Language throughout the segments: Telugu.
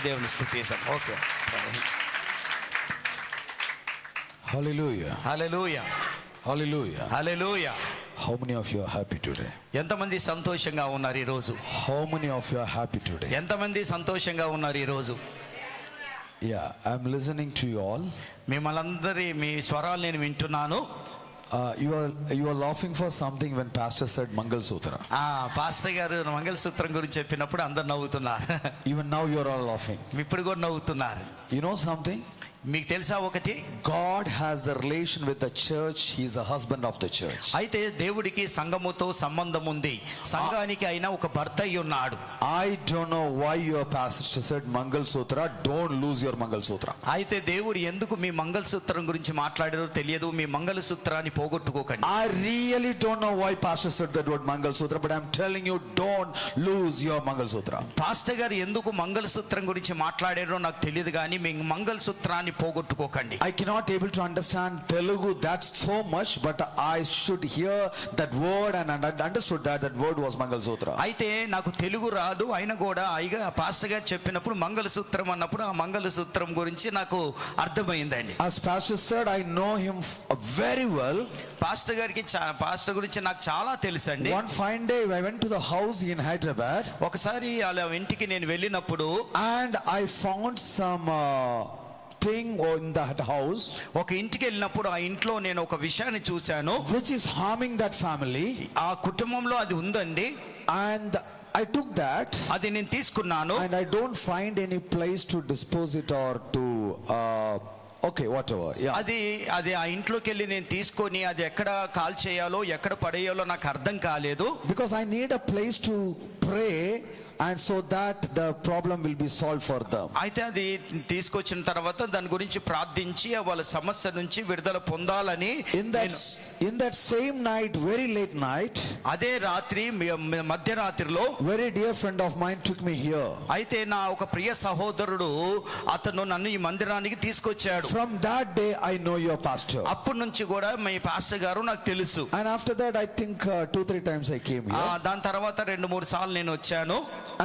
దేవుని స్తుతిస్తాం. Okay. Hallelujah. Hallelujah. Hallelujah. Hallelujah. How many of you are happy today? ఎంతమంది సంతోషంగా ఉన్నారు ఈ రోజు? How many of you are happy today? ఎంతమంది సంతోషంగా ఉన్నారు ఈ రోజు? Yeah, I'm listening to you all. మిమ్మల్ందరి మీ స్వరాలు నేను వింటున్నాను. You are laughing for something when pastor said Mangal Sutra. Pastor గారు మంగళసూత్రం గురించి చెప్పినప్పుడు అందరు నవ్వుతున్నారు. Even now you are all laughing. ఇప్పుడు కూడా నవ్వుతున్నారు. You know something? మీకు తెలుసా ఒకటి? God has a relation with the church. He is a husband of the church. అయితే దేవుడికి సంఘముతో సంబంధం ఉంది. సంఘానికి అయినా ఒక భర్త అయి ఉన్నాడు. I don't know why your pastor said Mangal Sutra. Don't lose your Mangal Sutra. అయితే దేవుడు ఎందుకు మీ మంగళసూత్రం గురించి మాట్లాడారో తెలియదు. మీ మంగళసూత్రాన్ని పోగొట్టుకోకండి. I really don't know why pastor said that word Mangal Sutra, but I'm telling you, don't lose your Mangal Sutra. Pastor గారు ఎందుకు మంగళసూత్రం గురించి మాట్లాడారో నాకు తెలియదు, కానీ మీ మంగళసూత్రాన్ని పోగొట్టుకోకండి. I cannot able to understand Telugu that so much, but I should hear that word and understood that word was Mangal Sutra. అయితే నాకు తెలుగు రాదు, అయినా కూడా పాస్టర్ గారు చెప్పినప్పుడు మంగళసూత్రం అన్నప్పుడు ఆ మంగళసూత్రం గురించి నాకు అర్థమైందండి. As pastor said, I know him very well. Pastor గారికి పాస్టర్ గురించి నాకు చాలా తెలుసండి. One fine day I went to the house in Hyderabad. ఒకసారి అలా ఇంటికి నేను వెళ్ళినప్పుడు and I found some thing in that house. ఒక ఇంటికి వెళ్ళినప్పుడు ఆ ఇంట్లో నేను ఒక విషయాన్ని చూశాను, which is harming that family. ఆ కుటుంబంలో అది ఉందండి. and I took that. అది నేను తీసుకున్నాను. and I don't find any place to dispose it or to okay, whatever. Yeah. అది ఆ ఇంట్లోకి వెళ్ళి నేను తీసుకొని అది ఎక్కడ కాల్ చేయాలో ఎక్కడ పడేయాలో నాకు అర్థం కాలేదు. because I need a place to pray, and so that the problem will be solved for them. అయితే అది తీసుకొచ్చిన తర్వాత దాని గురించి ప్రార్థించి వాళ్ళ సమస్య నుంచి విడుదల పొందాలని in that same night, very late night, అదే రాత్రి మధ్యరాత్రిలో very dear friend of mine took me here. అయితే నా ఒక ప్రియ సహోదరుడు అతను నన్ను ఈ మందిరానికి తీసుకొచ్చాడు. from that day I know your pastor. అప్పటి నుంచి కూడా మీ పాస్టర్ గారు నాకు తెలుసు. and after that I think 2-3 times I came here. దాని తర్వాత 2-3 సార్లు నేను వచ్చాను.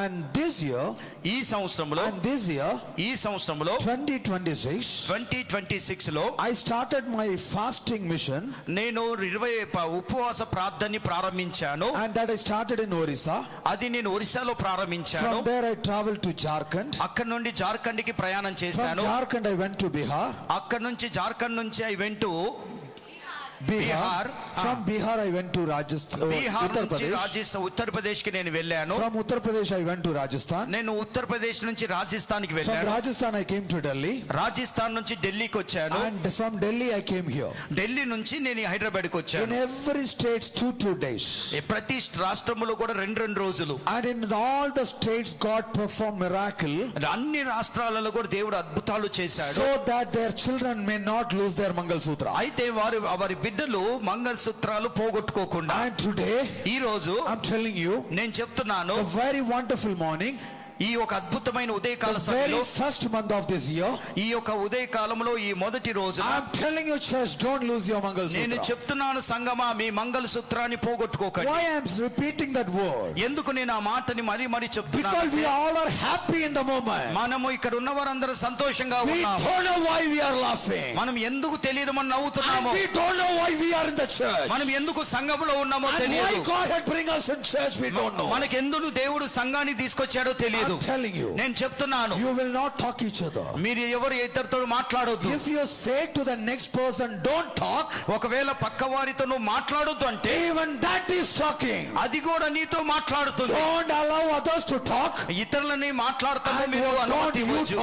and this year, ఈ సంవత్సరంలో, and this year, ఈ సంవత్సరంలో 2026 లో I started my fasting mission. నేను 20 ఉపవాస ప్రార్థనని ప్రారంభించాను. and that I started in Orissa. అది నేను ఒరిస్సాలో ప్రారంభించాను. from there I traveled to Jharkhand. అక్కడ నుండి జార్ఖండ్ కి ప్రయాణం చేశాను. from Jharkhand I went to Bihar. అక్కడ నుంచి జార్ఖండ్ నుంచి I went to Bihar. from Bihar I went to Rajasthan. Uttar Pradesh కి నేను వెళ్ళాను. from Uttar Pradesh I went to Rajasthan. నేను ఉత్తర ప్రదేశ్ నుంచి రాజస్థాన్ కి వెళ్ళాను. from Rajasthan I came to Delhi. Rajasthan నుంచి ఢిల్లీకి వచ్చాను. and from Delhi I came here. Delhi నుంచి నేను హైదరాబాద్ కి వచ్చాను. in every state 2 days. ప్రతి రాష్ట్రంలో కూడా 2 రోజులు. and in all the states God performed miracle. అన్ని రాష్ట్రాలలో కూడా దేవుడు అద్భుతాలు చేశాడు. so that their children may not lose their Mangal Sutra. అయితే వారి బిడ్డలు మంగళసూత్రాలు పోగొట్టుకోకుండా. and today, ఈ రోజు I'm telling you, నేను చెప్తున్నాను, a very wonderful morning. ఈ ఒక అద్భుతమైన ఉదయకాల the very first month of this year. ఈ యొక్క ఉదయకాలంలో ఈ మొదటి రోజు I'm telling you, church, don't lose your Mangal Sutra. నేను చెప్తున్నాను సంగమా, మీ మంగళసూత్రాన్ని పోగొట్టుకోకండి. why I'm repeating that word? ఎందుకు నేను ఆ మాటని మరీ చెప్తున్నాను? because we all are happy in the moment. మనము ఇక్కడ ఉన్న వారందరూ సంతోషంగా we ఉన్నాము. don't know why we are laughing. మనం ఎందుకు తెలియదు మనం నవ్వుతున్నాము. we don't know why we are in the church. మనం ఎందుకు సంఘములో ఉన్నామో తెలియదు. why God had bring us in church, we don't know. మనకి ఎందుకు దేవుడు సంఘాన్ని తీసుకొచ్చాడో తెలియదు. I'm telling you, నేను చెప్తున్నాను, you will not talk each other. మీరు ఎవరు ఇద్దరితో మాట్లాడొద్దు. if you say to the next person don't talk, ఒకవేళ పక్క వారితో నువ్వు మాట్లాడొద్దు అంటే even that is talking. అది కూడా నీతో మాట్లాడుతుంది. don't allow others to talk. ఇతరులని మాట్లాడతాను మీరు అనుమతి ఇవ్వొచ్చు.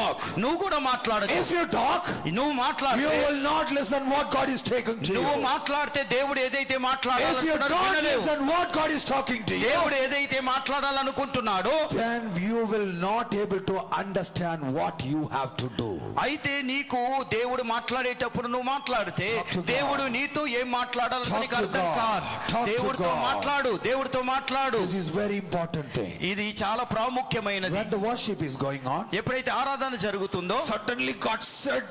నువ్వు కూడా మాట్లాడొద్దు. if you talk, నువ్వు మాట్లాడు, you will not listen what God is taking to you. నువ్వు మాట్లాడితే దేవుడు ఏదైతే మాట్లాడాలనుకుంటున్నాడో if you don't listen what God is talking to you, దేవుడు ఏదైతే మాట్లాడాలనుకుంటున్నాడో then you will not able to understand what you have to do. అయితే నీకు దేవుడు మాట్లాడేటప్పుడు నువ్వు మాట్లాడితే దేవుడు నీతో ఏం మాట్లాడాలో నీకు అర్థం కాదు. దేవుడితో మాట్లాడు. this is very important thing. ఇది చాలా ప్రాముఖ్యమైనది. when the worship is going on, ఎప్పుడైతే ఆరాధన జరుగుతుందో suddenly God said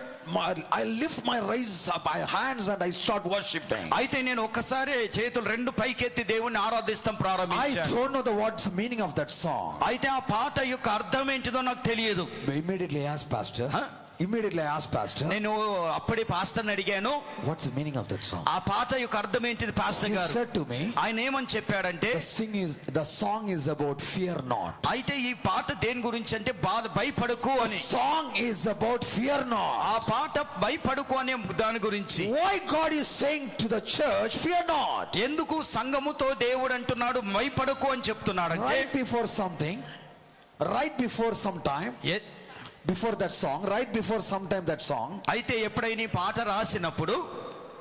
I lift my raise up my hands and I start worshiping. అయితే నేను ఒక్కసారి చేతులు రెండు పైకెత్తి దేవుణ్ణి ఆరాధిస్తాం I ప్రారంభించాను. don't know what's the meaning of that song. అయితే ఆ పాట యొక్క అర్థం ఏంటిదో నాకు తెలియదు. Immediately I asked pastor. Immediately I asked pastor. నేను అప్పుడే పాస్టర్ని అడిగాను, What's the meaning of that song? ఆ పాట యొక్క అర్థం ఏంటిది పాస్టర్ He గారు? said to me, ఆయన ఏమని చెప్పాడంటే, the song is about fear not. అయితే ఈ పాట దేని గురించి అంటే భయపడకు The అని. song is about fear not. ఆ పాట భయపడకు అనే దాని గురించి. Why God is saying to the church, fear not? ఎందుకు సంఘముతో దేవుడు అంటున్నాడు భయపడకు అని చెప్తున్నాడు అంటే, right before some time, before that song, right before some time that song, అయితే ఎప్పుడైనా ఈ పాట రాసినప్పుడు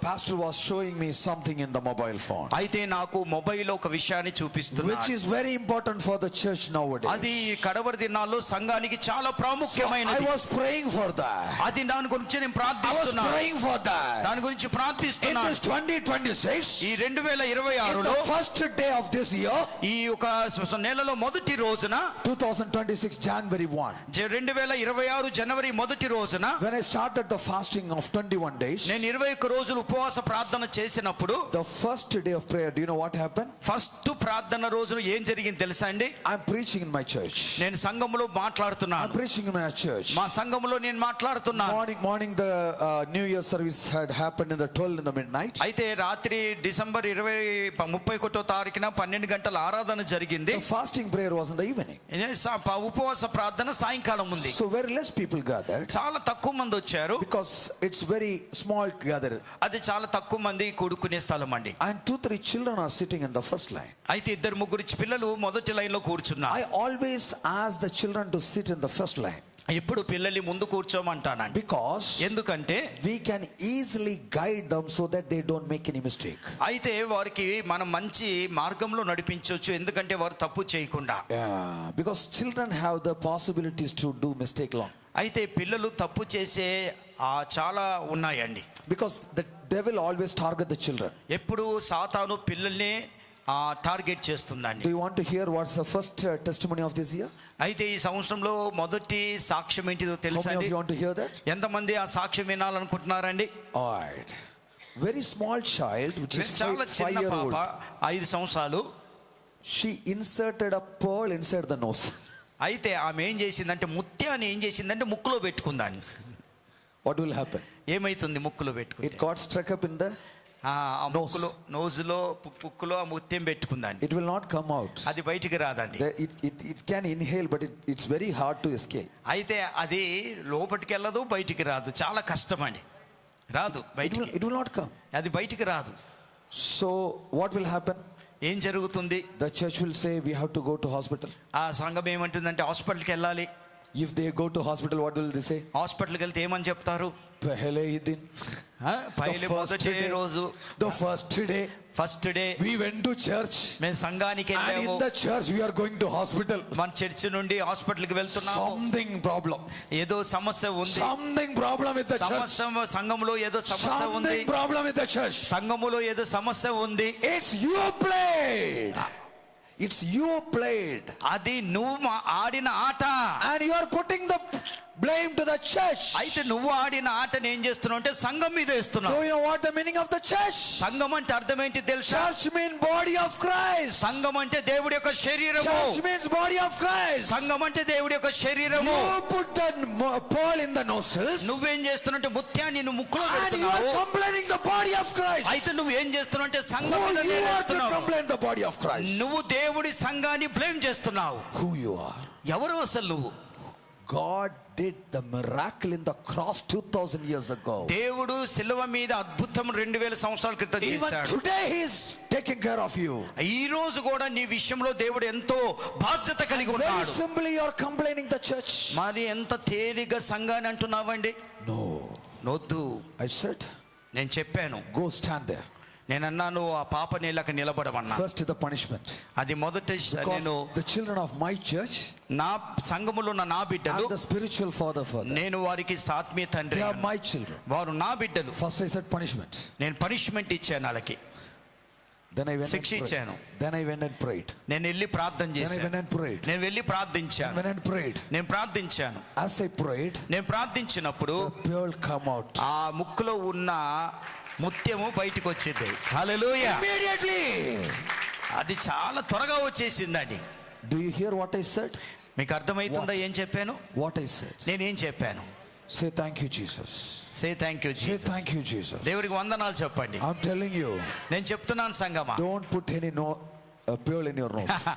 pastor was showing me something in the mobile phone, అయితే నాకు మొబైల్ ఒక విషయాన్ని which చూపిస్తున్నాడు. is very important for the church nowadays. అది కడవరి దినాల్లో సంఘానికి చాలా So I ప్రాముఖ్యమైనది. was praying for that. అది దాని గురించి నేను I was ప్రార్థిస్తున్నాను. praying for that. దాని గురించి In ప్రార్థిస్తున్నాను. this 2026, ఈ in 2026లో the first day of this year, ఈ ఒక నెలలో మొదటి రోజున 2026 January 1, 2026 జనవరి మొదటి రోజున when I started the fasting of 21 days, నేను 21 రోజులు ఉపవాస ప్రార్థన చేసినప్పుడు the first day of prayer, do you know what happened? First ప్రార్థన రోజున ఏం జరిగింది తెలుసా అండి? I'm preaching in my church. నేను సంఘములో I'm మాట్లాడుతున్నాను. preaching in my church. మా సంఘములో నేను మాట్లాడుతున్నాను. Morning the New Year service had happened in the 12 in the midnight. అయితే రాత్రి డిసెంబర్ 31వ తారీఖున 12 గంటల ఆరాధన జరిగింది. The fasting prayer was in the evening. ఉపవాస ప్రార్థన సాయంకాలం ఉంది. So very less people gathered, చాలా తక్కువ మంది వచ్చారు. because it's very small gathered. అది చాలా తక్కువ మంది కూడుకునే స్థలం అండి. And 2-3 children are sitting in the first line. అయితే 2-3 పిల్లలు మొదటి లైన్ లో కూర్చున్నారు. I always ask the children to sit in the first line. ఎప్పుడు పిల్లల్ని ముందు కూర్చోమంటానండి. Because ఎందుకంటే we can easily guide them so that they don't make any mistake. అయితే వారికి మనం మంచి మార్గంలో నడిపించవచ్చు, ఎందుకంటే వారు తప్పు చేయకుండా. Because children have the possibilities to do mistake long. అయితే పిల్లలు తప్పు చేసే చాలా ఉన్నాయండి. Because the devil always target the children. ఎప్పుడు సాతాను పిల్లల్ని టార్గెట్ చేస్తుందండి. Do you want to hear what's the first testimony of this year? అయితే ఈ సంవత్సరంలో మొదటి సాక్ష్యం ఏంటిదో How తెలుసా many of అండి? you want to hear that? ఎంతమంది ఆ సాక్ష్యం వినాలనుకుంటున్నారండి? Alright. Very small child, which is చాలా 5 చిన్న year పాప, old. 5 సంవత్సరాలు. She inserted a pearl inside the nose. అయితే ఆమె ఏం చేసిందంటే ముత్యాన్ని ఏం చేసిందంటే ముక్కులో పెట్టుకుందాన్ని. What will happen? ఏమైతుంది ముక్కులో It పెట్టుకుంటే? got struck up in the, ఆ ముక్కులో నోజులో పుక్కులో ఆ ముత్యం పెట్టుకుందాన్ని. it will not come out. అది బయటికి రాదండి. It can inhale, but it's very hard to escape. అయితే అది లోపలికి వెళ్ళదు, బయటికి రాదు, చాలా కష్టం అండి, రాదు బయటికి. It will not come. అది బయటికి రాదు. So what will happen? ఏం జరుగుతుంది? The church will say we have to go to hospital. ఆ సంఘం ఏమంటుందంటే హాస్పిటల్కి వెళ్ళాలి. If they go to hospital, what will they say? హాస్పిటల్కి వెళ్తే ఏమని చెప్తారు? Pehle hi din. పైలే మొదటి రోజు, The first day, first day we went to church, మేము సంఘానికి and వెళ్ళాము. in the church we are going to hospital. మన చర్చి నుండి హాస్పిటల్కి వెళ్తున్నాము. Something problem. ఏదో సమస్య ఉంది. Something problem with the church. సంఘములో ఏదో సమస్య ఉంది. Something problem with the church. సంఘములో ఏదో సమస్య ఉంది. It's your blade. It's your blade. అది నువ్వు ఆడిన ఆట. And you are putting the blame to the church. అయితే నువ్వు ఆడిన ఆటను ఏం చేస్తున్నావు అంటే సంఘం మీద వేస్తున్నావు. Do you know what the meaning of the church? సంఘం అంటే అర్థం ఏంటి తెలుసా? Church means body of Christ. సంఘం అంటే దేవుడి యొక్క శరీరము. Church means body of Christ. సంఘం అంటే దేవుడి యొక్క శరీరము. You put the pearl in the nostrils. నువ్వేం చేస్తున్నావు అంటే ముత్యాన్ని నువ్వు ముక్కులో And you పెడుతున్నావు. are complaining the body of Christ. అయితే నువ్వు ఏం చేస్తున్నావు అంటే సంఘం Who మీద you are to నేనేస్తున్నావు. complain the body of Christ? నువ్వు దేవుడి సంఘాన్ని బ్లేమ్ చేస్తున్నావు. Who you are? ఎవరు అసలు నువ్వు? God did the miracle in the cross 2000 years ago. దేవుడు శిలువ మీద అద్భుతం 2000 సంవత్సరాల క్రితం Even చేశాడు. today he is taking care of you. ఈ రోజు కూడా నీ విషయంలో దేవుడు ఎంతో బాధ్యత కలిగి Very ఉన్నాడు. simply you are complaining the church. మరి ఎంత తేలిగా సంఘాన్ని అంటున్నావండి? No. నొద్దు. I said, నేను చెప్పాను, go stand there. నేను అన్నాను ఆ పాప నీళ్ళకి నిలబడమన్నా. First the punishment. అది మొదటి Because నేను the children of my church, నా సంఘములో ఉన్న నా బిడ్డలు, I'm the spiritual father for them. నేను వారికి ఆత్మీయ తండ్రి. They are my children. వారు నా బిడ్డలు. First I said punishment. నేను పనిష్మెంట్ ఇచ్చాను వాళ్ళకి. Then I went and శిక్షించాను. prayed. Then I went and prayed. నేను వెళ్ళి ప్రార్థన Then I went చేశాను. and prayed. నేను వెళ్ళి ప్రార్థించాను. Went and prayed. నేను ప్రార్థించాను. As I prayed, నేను ప్రార్థించినప్పుడు the pearl come out. ఆ ముక్కులో ఉన్న ముత్యము బయటికి వచ్చింది. హల్లెలూయా. Immediately. అది చాలా త్వరగా వచ్చేసిందండి. Do you hear what I said? మీకు అర్థమవుతుందా ఏం చెప్పాను? What I said. నేనేం చెప్పాను? Say thank you, Jesus. Say thank you Say Jesus. thank you, Jesus. దేవుడికి వందనాలు చెప్పండి. I'm telling you, నేను చెప్తున్నాను సంగమా, don't put any pearl in your nose.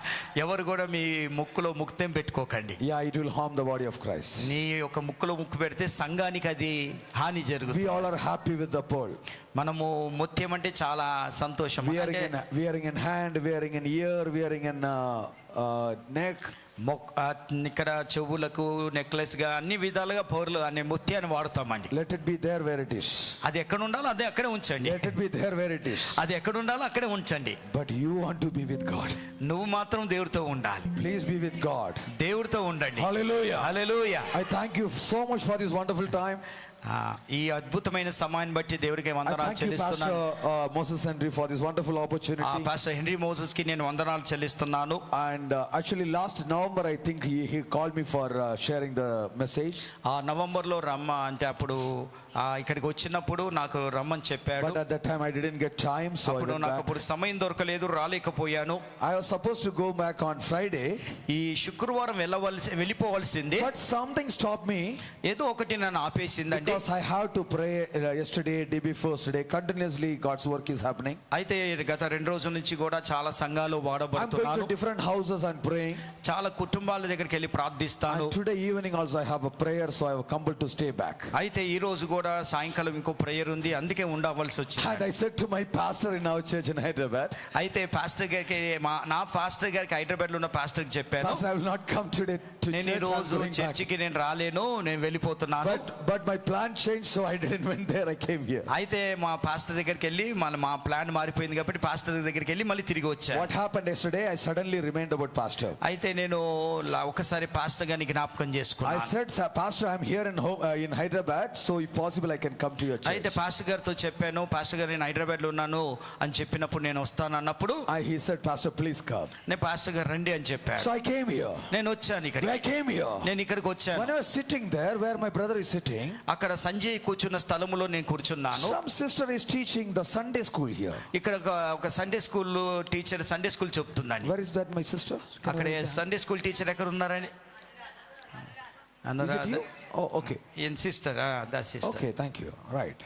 ఎవరు కూడా మీ ముక్కులో ముక్తేం పెట్టుకోకండి. Yeah, it will harm the body of Christ. నీ యొక్క ముక్కులో ముక్కు పెడితే సంఘానికి అది హాని We జరుగుతుంది. all are happy with the pearl. మనము ముత్యం అంటే చాలా సంతోషం. Wearing in hand, wearing in ear, wearing in neck. ఇక్కడ చెవులకు నెక్లెస్ గా అన్ని విధాలుగా పౌరులు అనే ముత్యాన్ని వాడతామండి. Let it be there where it is. అది ఎక్కడ ఉండాలో అదే అక్కడే ఉంచండి. Let it be there where it is. అది ఎక్కడ ఉండాలో అక్కడే ఉంచండి. But you want to be with God. నువ్వు మాత్రం దేవుడితో ఉండాలి. Please be with God. దేవుడితో ఉండండి. Hallelujah. Hallelujah. I thank you so much for this wonderful time. ఈ అద్భుతమైన సమయాన్ని బట్టి దేవుడికి I వందనాలు thank you, చెల్లిస్తున్నాను. Pastor Moses Henry, for this wonderful opportunity. Pastor henry Moses కి నేను వందనాలు చెల్లిస్తున్నాను. And actually last November I think he called me for sharing the message. November లో రమ్మ అంటే అప్పుడు ఇక్కడికి వచ్చినప్పుడు నాకు రమ్మని చెప్పాడు. But at that time I didn't get time, so I అప్పుడు went నాకు back. అప్పుడు సమయం దొరకలేదు, రాలేకపోయాను. I was supposed to go back on Friday. ఈ శుక్రవారం వెళ్ళిపోవలసింది. But something stopped me. ఏదో ఒకటి నన్ను ఆపేసిందండి. Because I have to pray yesterday, day before yesterday, continuously God's work is happening. అయితే గత 2 రోజుల నుంచి కూడా చాలా సంఘాలు I'm going వాడబడుతున్నాను. to different houses and praying. చాలా కుటుంబాల దగ్గరికి వెళ్ళి ప్రార్థిస్తాను. And today evening also I have a prayer, so I have compelled to stay back. అయితే ఈ రోజు కూడా సాయంకాలం ఇంకో ప్రేయర్ ఉంది, అందుకే ఉండవలసి వచ్చింది. And I said to my pastor in our church in Hyderabad, అయితే పాస్టర్ గారికి నా పాస్టర్ గారికి హైదరాబాద్ లో ఉన్న పాస్టర్ కి చెప్పాను, Pastor, I will not come today to నేను ఈ church. I'm రోజు going back. చర్చికి నేను రాలేను, నేను వెళ్ళిపోతున్నాను. But my plan changed, so I didn't went there. I came here. అయితే మా పాస్టర్ దగ్గరికి వెళ్ళి మా ప్లాన్ మారిపోయింది కాబట్టి పాస్టర్ దగ్గరికి వెళ్ళి మళ్ళీ తిరిగి వచ్చాను. What happened yesterday? I suddenly remembered about pastor. అయితే నేను ఒకసారి పాస్టర్ గారిని జ్ఞాపకం I చేసుకున్నాను. said, Pastor, I'm here in Hyderabad, so if possible I can come to your church. అయితే పాస్టర్ గారితో చెప్పాను, పాస్టర్ గారు నేను హైదరాబాద్ లో ఉన్నాను అని చెప్పినప్పుడు నేను వస్తాను అన్నప్పుడు He said, Pastor, please come. నేను పాస్టర్ గారు రండి అని చెప్పాను. So I came here. నేను వచ్చాను ఇక్కడ. I came here. నేను ఇక్కడికి వచ్చాను. When I was sitting there where my brother is sitting, అక్కడ సంజయ్ కూర్చున్న స్థలములో నేను కూర్చున్నాను. some sister is teaching the Sunday school here. ఇక్కడ ఒక Sunday school teacher Sunday school చెప్తుందండి. Where is that, my sister? అక్కడ సండే స్కూల్ టీచర్ ఎక్కడ ఉన్నారని Is it you? Oh, okay. And sister that sister. Okay, thank you. Right.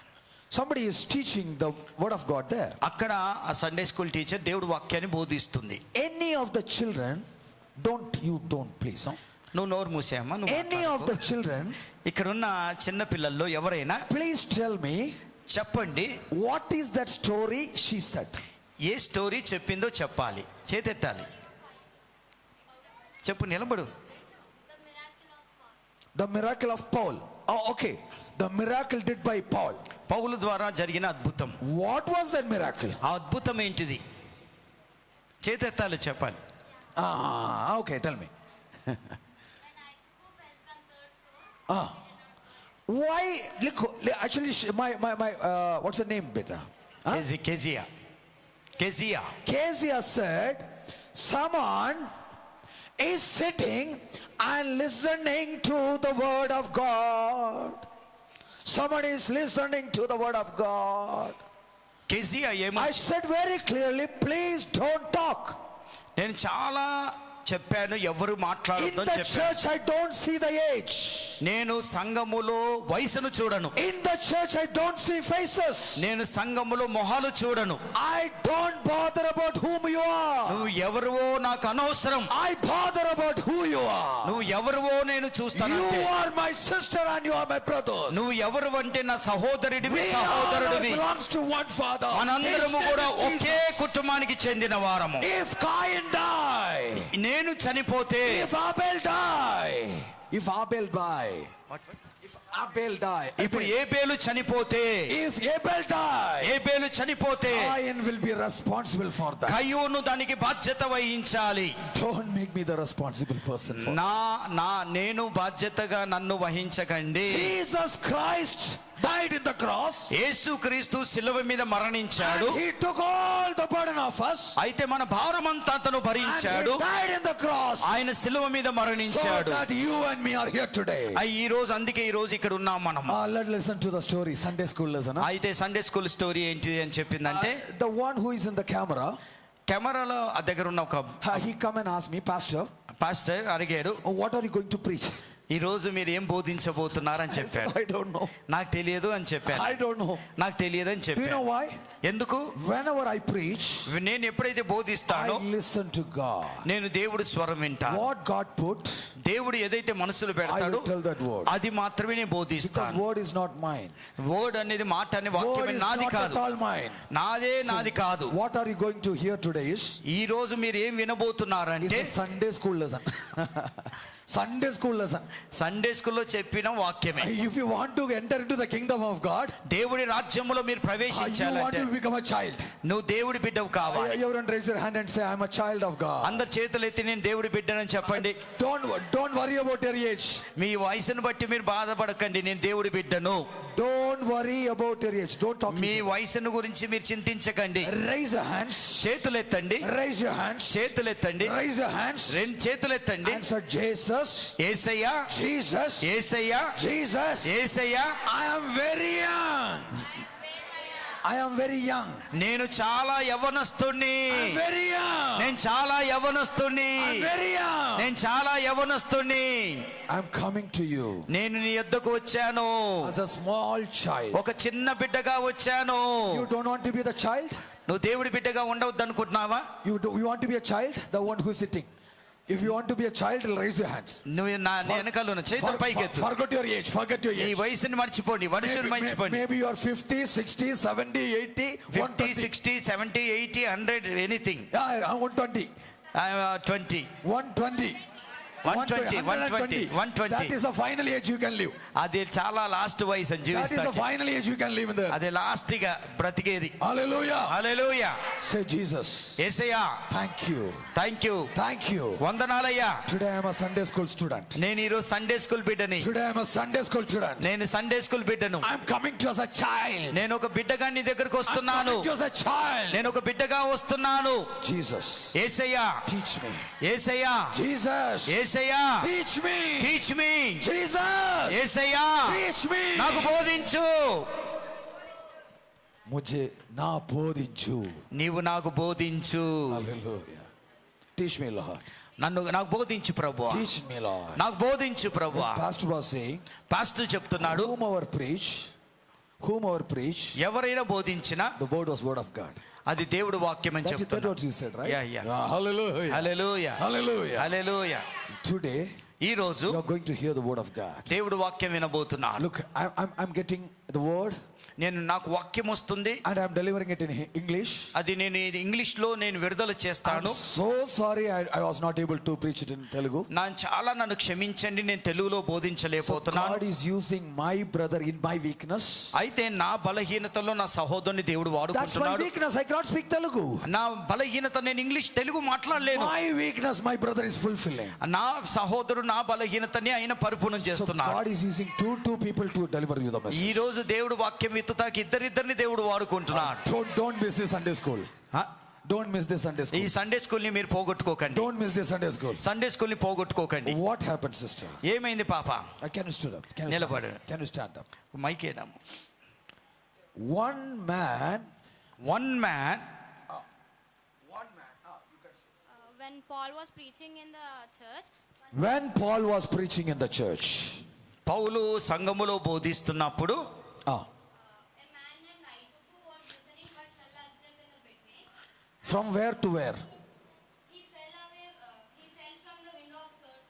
Somebody is teaching the word of God there. అక్కడ ఆ సండే స్కూల్ టీచర్ దేవుడి వాక్యాన్ని బోధిస్తుంది. Any of the children, don't please. Huh? నువ్వు నోరు మూసేయమ్మా. Any of the children, ఇక్కడ ఉన్న చిన్న పిల్లల్లో ఎవరైనా please tell me, చెప్పండి what is that story she said? A story చెప్పిందో చెప్పాలి. చేతెత్తాలి. చెప్పు, నిలబడు. The miracle of Paul. Oh, okay. The miracle did by Paul. పౌలు ద్వారా జరిగిన అద్భుతం. What was that miracle? ఆ అద్భుతం ఏంటిది? చేతెత్తాలి, చెప్పాలి. Okay, tell me. Why? Look, actually, my what's the name, beta? Kezia said, someone is sitting and listening to the word of God. Someone is listening to the word of God. Kezia I said very clearly, please don't talk. నేను చాలా చెప్పాను, ఎవరు In మాట్లాడొద్దని the చెప్పాను. church I don't see the age. నేను సంఘములో వయసును చూడను. In the church I don't see faces. నేను సంఘములో మొహాలు చూడను. I don't bother about whom you are. నువ్వు ఎవరువో నాకు అనవసరం. I bother about who you are. నువ్వు ఎవరువో నేను చూస్తానంటే. You are my sister and you are my brother. నువ్వు ఎవరు అంటే నా సహోదరుడివి, We all సహోదరుడివి. belongs to one father. మనందరము కూడా ఒకే కుటుంబానికి చెందిన వారము. If Cain die, నేను చనిపోతే, if Abel die, If Abel die, ఇప్పుడు ఏబేలు చనిపోతే, if Abel die, ఏబేలు చనిపోతే Cain will be responsible for that. కయ్యూను దానికి బాధ్యత వహించాలి. Don't make me the responsible person for నేను బాధ్యతగా నన్ను వహించకండి. Jesus Christ died in the cross. యేసు క్రీస్తు శిలువ మీద మరణించాడు. And he took all the burden of us. అయితే మన భారమంతా అతను భరించాడు. And he died in the cross. ఆయన శిలువ మీద మరణించాడు. So that you and me are here today. ఈ రోజు అందుకే ఈ రోజు ఇక్కడ ఉన్నాం మనం. Let's listen to the story. Sunday school lesson. అయితే సండే స్కూల్ స్టోరీ ఏంటిది అని చెప్పిందంటే, the one who is in the camera, కెమెరాలో దగ్గర ఉన్న ఒక he come and ask me, pastor అడిగాడు, what are you going to preach? ఈ రోజు మీరు ఏం బోధించబోతున్నారని చెప్పాడు. I don't know. నాకు తెలియదు అని చెప్పాను. I don't know. నాకు తెలియదు అని Do you know చెప్పాను. why? ఎందుకు? Whenever I preach, నేను ఎప్పుడైతే బోధిస్తానో I listen to God. నేను దేవుడి స్వరం వింటాను. What God put, దేవుడు ఏదైతే మనసులో I పెడతాడో will tell that word. అది మాత్రమే నేను Because బోధిస్తాను. word is not mine. Word అనేది మాట అనే Word వాక్యమే is నాది not కాదు. at all mine. నాది కాదు. What are you going to hear today is ఈ రోజు మీరు ఏం వినబోతున్నారంటే a Sunday school lesson. Sunday school lesson. Sunday స్కూల్లో చెప్పిన వాక్యమే. If you want to enter into the kingdom of God, దేవుడి రాజ్యములో మీరు you want ప్రవేశించాలంటే to become a child. నువ్వు దేవుడి బిడ్డవు కావాలి. Everyone raise your hand and say, I'm a child of God. అందరు చేతులు ఎత్తి నేను దేవుడి బిడ్డనని చెప్పండి. Don't worry about your age. మీ వయసును బట్టి మీరు బాధపడకండి. నేను దేవుడి బిడ్డను. Don't worry about your age. Don't talk. మీ వయసును గురించి మీరు చింతించకండి. Raise your hands. చేతులు ఎత్తండి. Raise your hands. చేతులు ఎత్తండి. Raise your hands. రెండు చేతులు ఎత్తండి. And say, Jesus. Yesayya, Jesus. Yesayya, Jesus. Yesayya, I am very young. I am very young. నేను చాలా యవ్వనస్తుణ్ణి. I'm very young. నేను చాలా యవ్వనస్తుణ్ణి. I'm very young. నేను చాలా యవ్వనస్తుణ్ణి. I'm coming to you నేను నీ యొద్దకు వచ్చాను as a small child. ఒక చిన్న బిడ్డగా వచ్చాను. You don't want to be the child? నువ్వు దేవుడి బిడ్డగా ఉండవద్దు అనుకుంటున్నావా? You want to be a child? The one who is sitting. If you want to be a child, raise your hands. నువ్వు నా వెనకాల ఉన్న చేతులు పైకెత్తు. Forget your age. Forget your ఈ age. వయసుని మర్చిపోండి, వయసుని మర్చిపోండి. Maybe you are 50, 60, 70, 80, 50, 60, 70, 80, 100, anything. Yeah, 120. 20. 120. 120, 120, 120. That is the final age you can live. అది చాలా లాస్ట్ వయసు అని That is the జీవిస్తాను. final age you can live in there. అదే లాస్ట్ గా బ్రతికేది. Hallelujah. Hallelujah. Say, Jesus, Yesayya, thank you. Thank you, Thank you. వందనాలయ్యా. Today I am a Sunday school student. నేను ఈరోజు సండే స్కూల్ బిడ్డని. Today I am a Sunday school student. నేను సండే స్కూల్ బిడ్డను. I am coming to you as a child. నేను ఒక బిడ్డగా నీ దగ్గరకు I am వస్తున్నాను. coming to you as a child. నేను ఒక బిడ్డగా వస్తున్నాను. Jesus, యేసయ్యా, teach me. యేసయ్యా, Jesus, యేసయ్యా, teach me. Teach me. Jesus, యేసయ్యా, teach me. నాకు బోధించు. मुझे ना बोधिंचु. నీవు నాకు బోధించు. Hallelujah. Teach me, Lord. నాకు బోధించు ప్రభువా. Teach me, Lord. నాకు బోధించు ప్రభువా. Pastor was saying, పాస్టర్ చెప్తున్నాడు, whomever preach, ఎవరైనా బోధించినా the word was word of God. అది దేవుడు వాక్యం అని That's చెప్తున్నాడు. what you said, right? Yeah, yeah. Hallelujah. Hallelujah, Hallelujah. Hallelujah. Today ఈ రోజు you are going to hear the word of God. దేవుడు వాక్యం వినబోతున్నాను. Look, I'm getting the word నాకు వాక్యం వస్తుంది. and I'm delivering it in English. అది నేను ఇంగ్లీష్ లో నేను విడుదల చేస్తాను. I'm so sorry I was not able to preach it in Telugu. నన్ను క్షమించండి, నేను తెలుగులో So బోధించలేకపోతున్నాను. God is using my brother in my weakness. అయితే నా బలహీనతలో నా సహోదరుని దేవుడు That's my వాడుకుంటున్నాడు. weakness. I cannot speak Telugu. నా బలహీనత నేను తెలుగు మాట్లాడలేను. My weakness, my brother is fulfilling. నా సహోదరుడు నా బలహీనతని ఆయన పరిపూర్ణం So చేస్తున్నాడు. God is using two people to deliver you the ఈ message. రోజు దేవుడు వాక్యం విత్తుతాకి ఇద్దరిని దేవుడు వాడుకుంటున్నాడు. Don't miss this Sunday school. Don't miss this Sunday ఈ school. సండే స్కూల్ ని మీరు పోగొట్టుకోకండి. Don't miss this Sunday school. Sunday school ని పోగొట్టుకోకండి. What happened, sister? ఏమైంది పాప? Can you stand up? నిలబడు. Can you stand up? Mike ఏడాము. One man. One man. When Paul was preaching in the church, When Paul was preaching in the church. పౌలు సంఘములో బోధిస్తున్నప్పుడు a man named Aituku was listening but fell asleep in the between. From where to where? He fell from the window of third.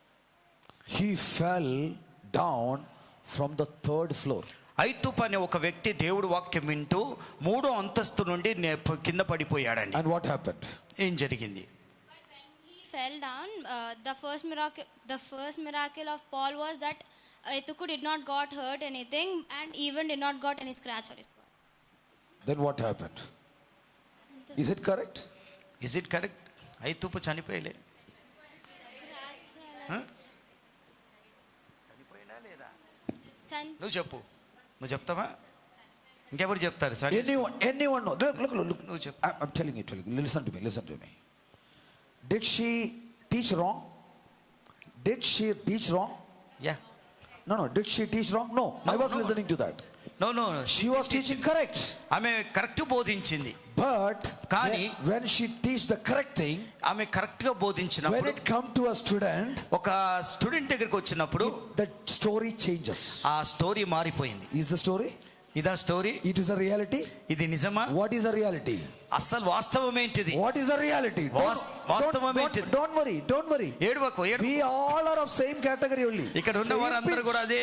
He fell down from the third floor. ఐతుపు అనే ఒక వ్యక్తి దేవుడు వాక్యం వింటూ 3వ అంతస్తు నుండి కింద పడిపోయాడండి. And what happened? ఏం జరిగింది? But when he fell down, the first miracle of Paul was that Aituku did not got hurt anything and even did not got any scratch on his body. Then what happened? Is it correct? Is it correct? ఐతుప్పు చనిపోయలే, చనిపోయినా లేదా? నువ్వు చెప్పు, నువ్వు చెప్తావా? ఇంకెవరు చెప్తారు? Anyone know? Look. నువ్వు చెప్పు. I'm telling you. Listen to me. Did she teach wrong? Yeah. No. Did she teach wrong? No. I was listening to that. No. She was teaching correct. ఆమె కరెక్ట్ బోధించింది. But కానీ when she teach the correct thing, ఆమె కరెక్ట్ గా when బోధించినప్పుడు it come to a student, ఒక స్టూడెంట్ దగ్గరికి వచ్చినప్పుడు the story changes. ఆ స్టోరీ మారిపోయింది. Is the story? ఇదా story? It is a reality. ఇది నిజమా? What is a reality? అసలు వాస్తవం ఏంటిది? What is a reality? వాస్తవం ఏంటిది? Don't worry. ఏడవకు. We all are of same category only. ఇక్కడ ఉన్న Same వారందరూ pitch. కూడా అదే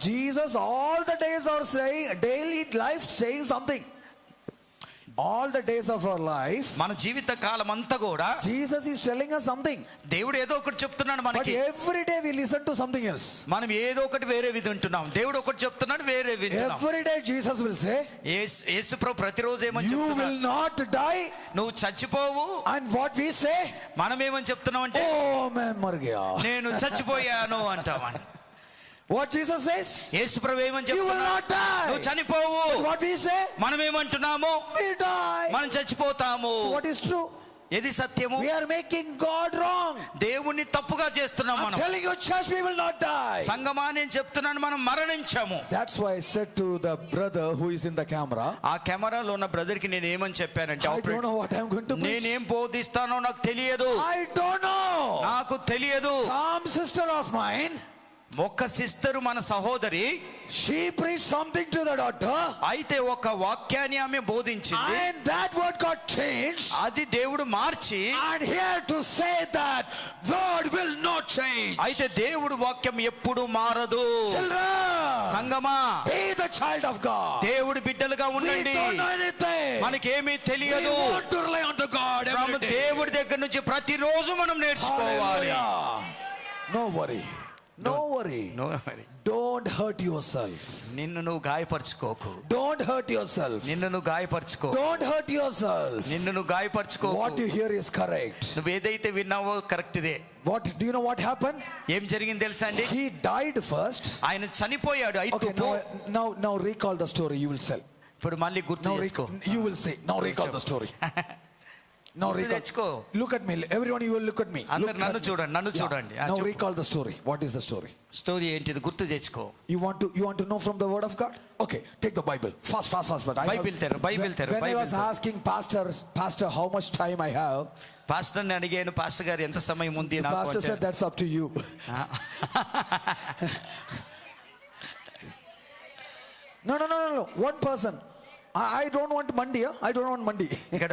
Jesus all the days are saying, daily life saying something. All the days of our life, మన జీవిత కాలం అంతా కూడా Jesus is telling us something. దేవుడు ఏదో ఒకటి చెప్తున్నాడు But మనకి. every day we listen to something else. మనం ఏదో ఒకటి వేరే వింటున్నాం. దేవుడు ఒకటి చెప్తున్నాడు, వేరే వింటున్నాం. Every day Jesus will say, యేసుప్రభు ప్రతిరోజు ఏమని you చెప్తున్నాడు? will not die. నువ్వు చచ్చిపోవు. And what we say, మనం ఏమని చెప్తున్నాం అంటే, oh man mar gaya. నేను చచ్చిపోయాను అంటామని. What Jesus says, యేసుప్రభు ఏమని you will చెప్తున్నాడు? not die. నువ్వు చనిపోవు. What we say, మనం ఏమంటున్నాము? we die. మనం చచ్చిపోతాము. So what is true? ఏది సత్యము? We are making God wrong. దేవుణ్ణి తప్పుగా చేస్తున్నాం I'm మనం. telling you, church, we will not die. సంగమా, నేను చెప్తున్నాను, మనం మరణించాము. That's why I said to the brother who is in the camera, ఆ కెమెరాలో ఉన్న బ్రదర్ కి నేను ఏమని చెప్పానంటే, I don't know what I'm going to preach. నేనేం బోధిస్తానో నాకు తెలియదు. I don't know. నాకు తెలియదు. Some sister of mine, ఒక సిస్టర్, మన సహోదరి, she preached something to the daughter, అయితే ఒక వాక్యాన్ని ఆమె బోధించింది. and that word got changed. అది దేవుడు మార్చి, And here to say that word will not change. అయితే దేవుడు వాక్యం ఎప్పుడు మారదు. Children, సంగమా, be the child of God. దేవుడి బిడ్డలుగా We ఉండండి. don't know anything. మనకేమీ We తెలియదు. want to rely on the God every day. దేవుడి దగ్గర నుంచి ప్రతిరోజు మనం నేర్చుకోవాలి. Hallelujah. No worry. Don't hurt yourself. నిన్ను నువ్వు గాయపరచుకోకు. Don't hurt yourself. నిన్ను నువ్వు గాయపరచుకో. Don't hurt yourself. నిన్ను నువ్వు గాయపరచుకో. What you hear is correct. నువ్వు ఏదైతే విన్నావో కరెక్ట్ ఇదే. What do you know what happened? ఏం జరిగింది తెలుసా అండి? He died first. ఆయన చనిపోయాడు. Okay, now recall the story. You will say. ఇప్పుడు మళ్ళీ గుర్తు చేసుకో. You will say. Now recall the story. Now తెచ్చుకో. Look at me. Everyone, you will look at me. అందరు నన్ను చూడండి. Now recall the story. What is the story? Story ఏంటిది? గుర్తు తెచ్చుకో. You want to know from the word of God? Okay, take the Bible. Fast. Bible తెరు. When I was asking pastor how much time I have, pastor ని అడిగాను, పాస్టర్ గారు ఎంత సమయం ఉంది the నాకు pastor అంటే, said that's up to you. No. One person. I don't want mandi. I don't want mandi. ఇక్కడ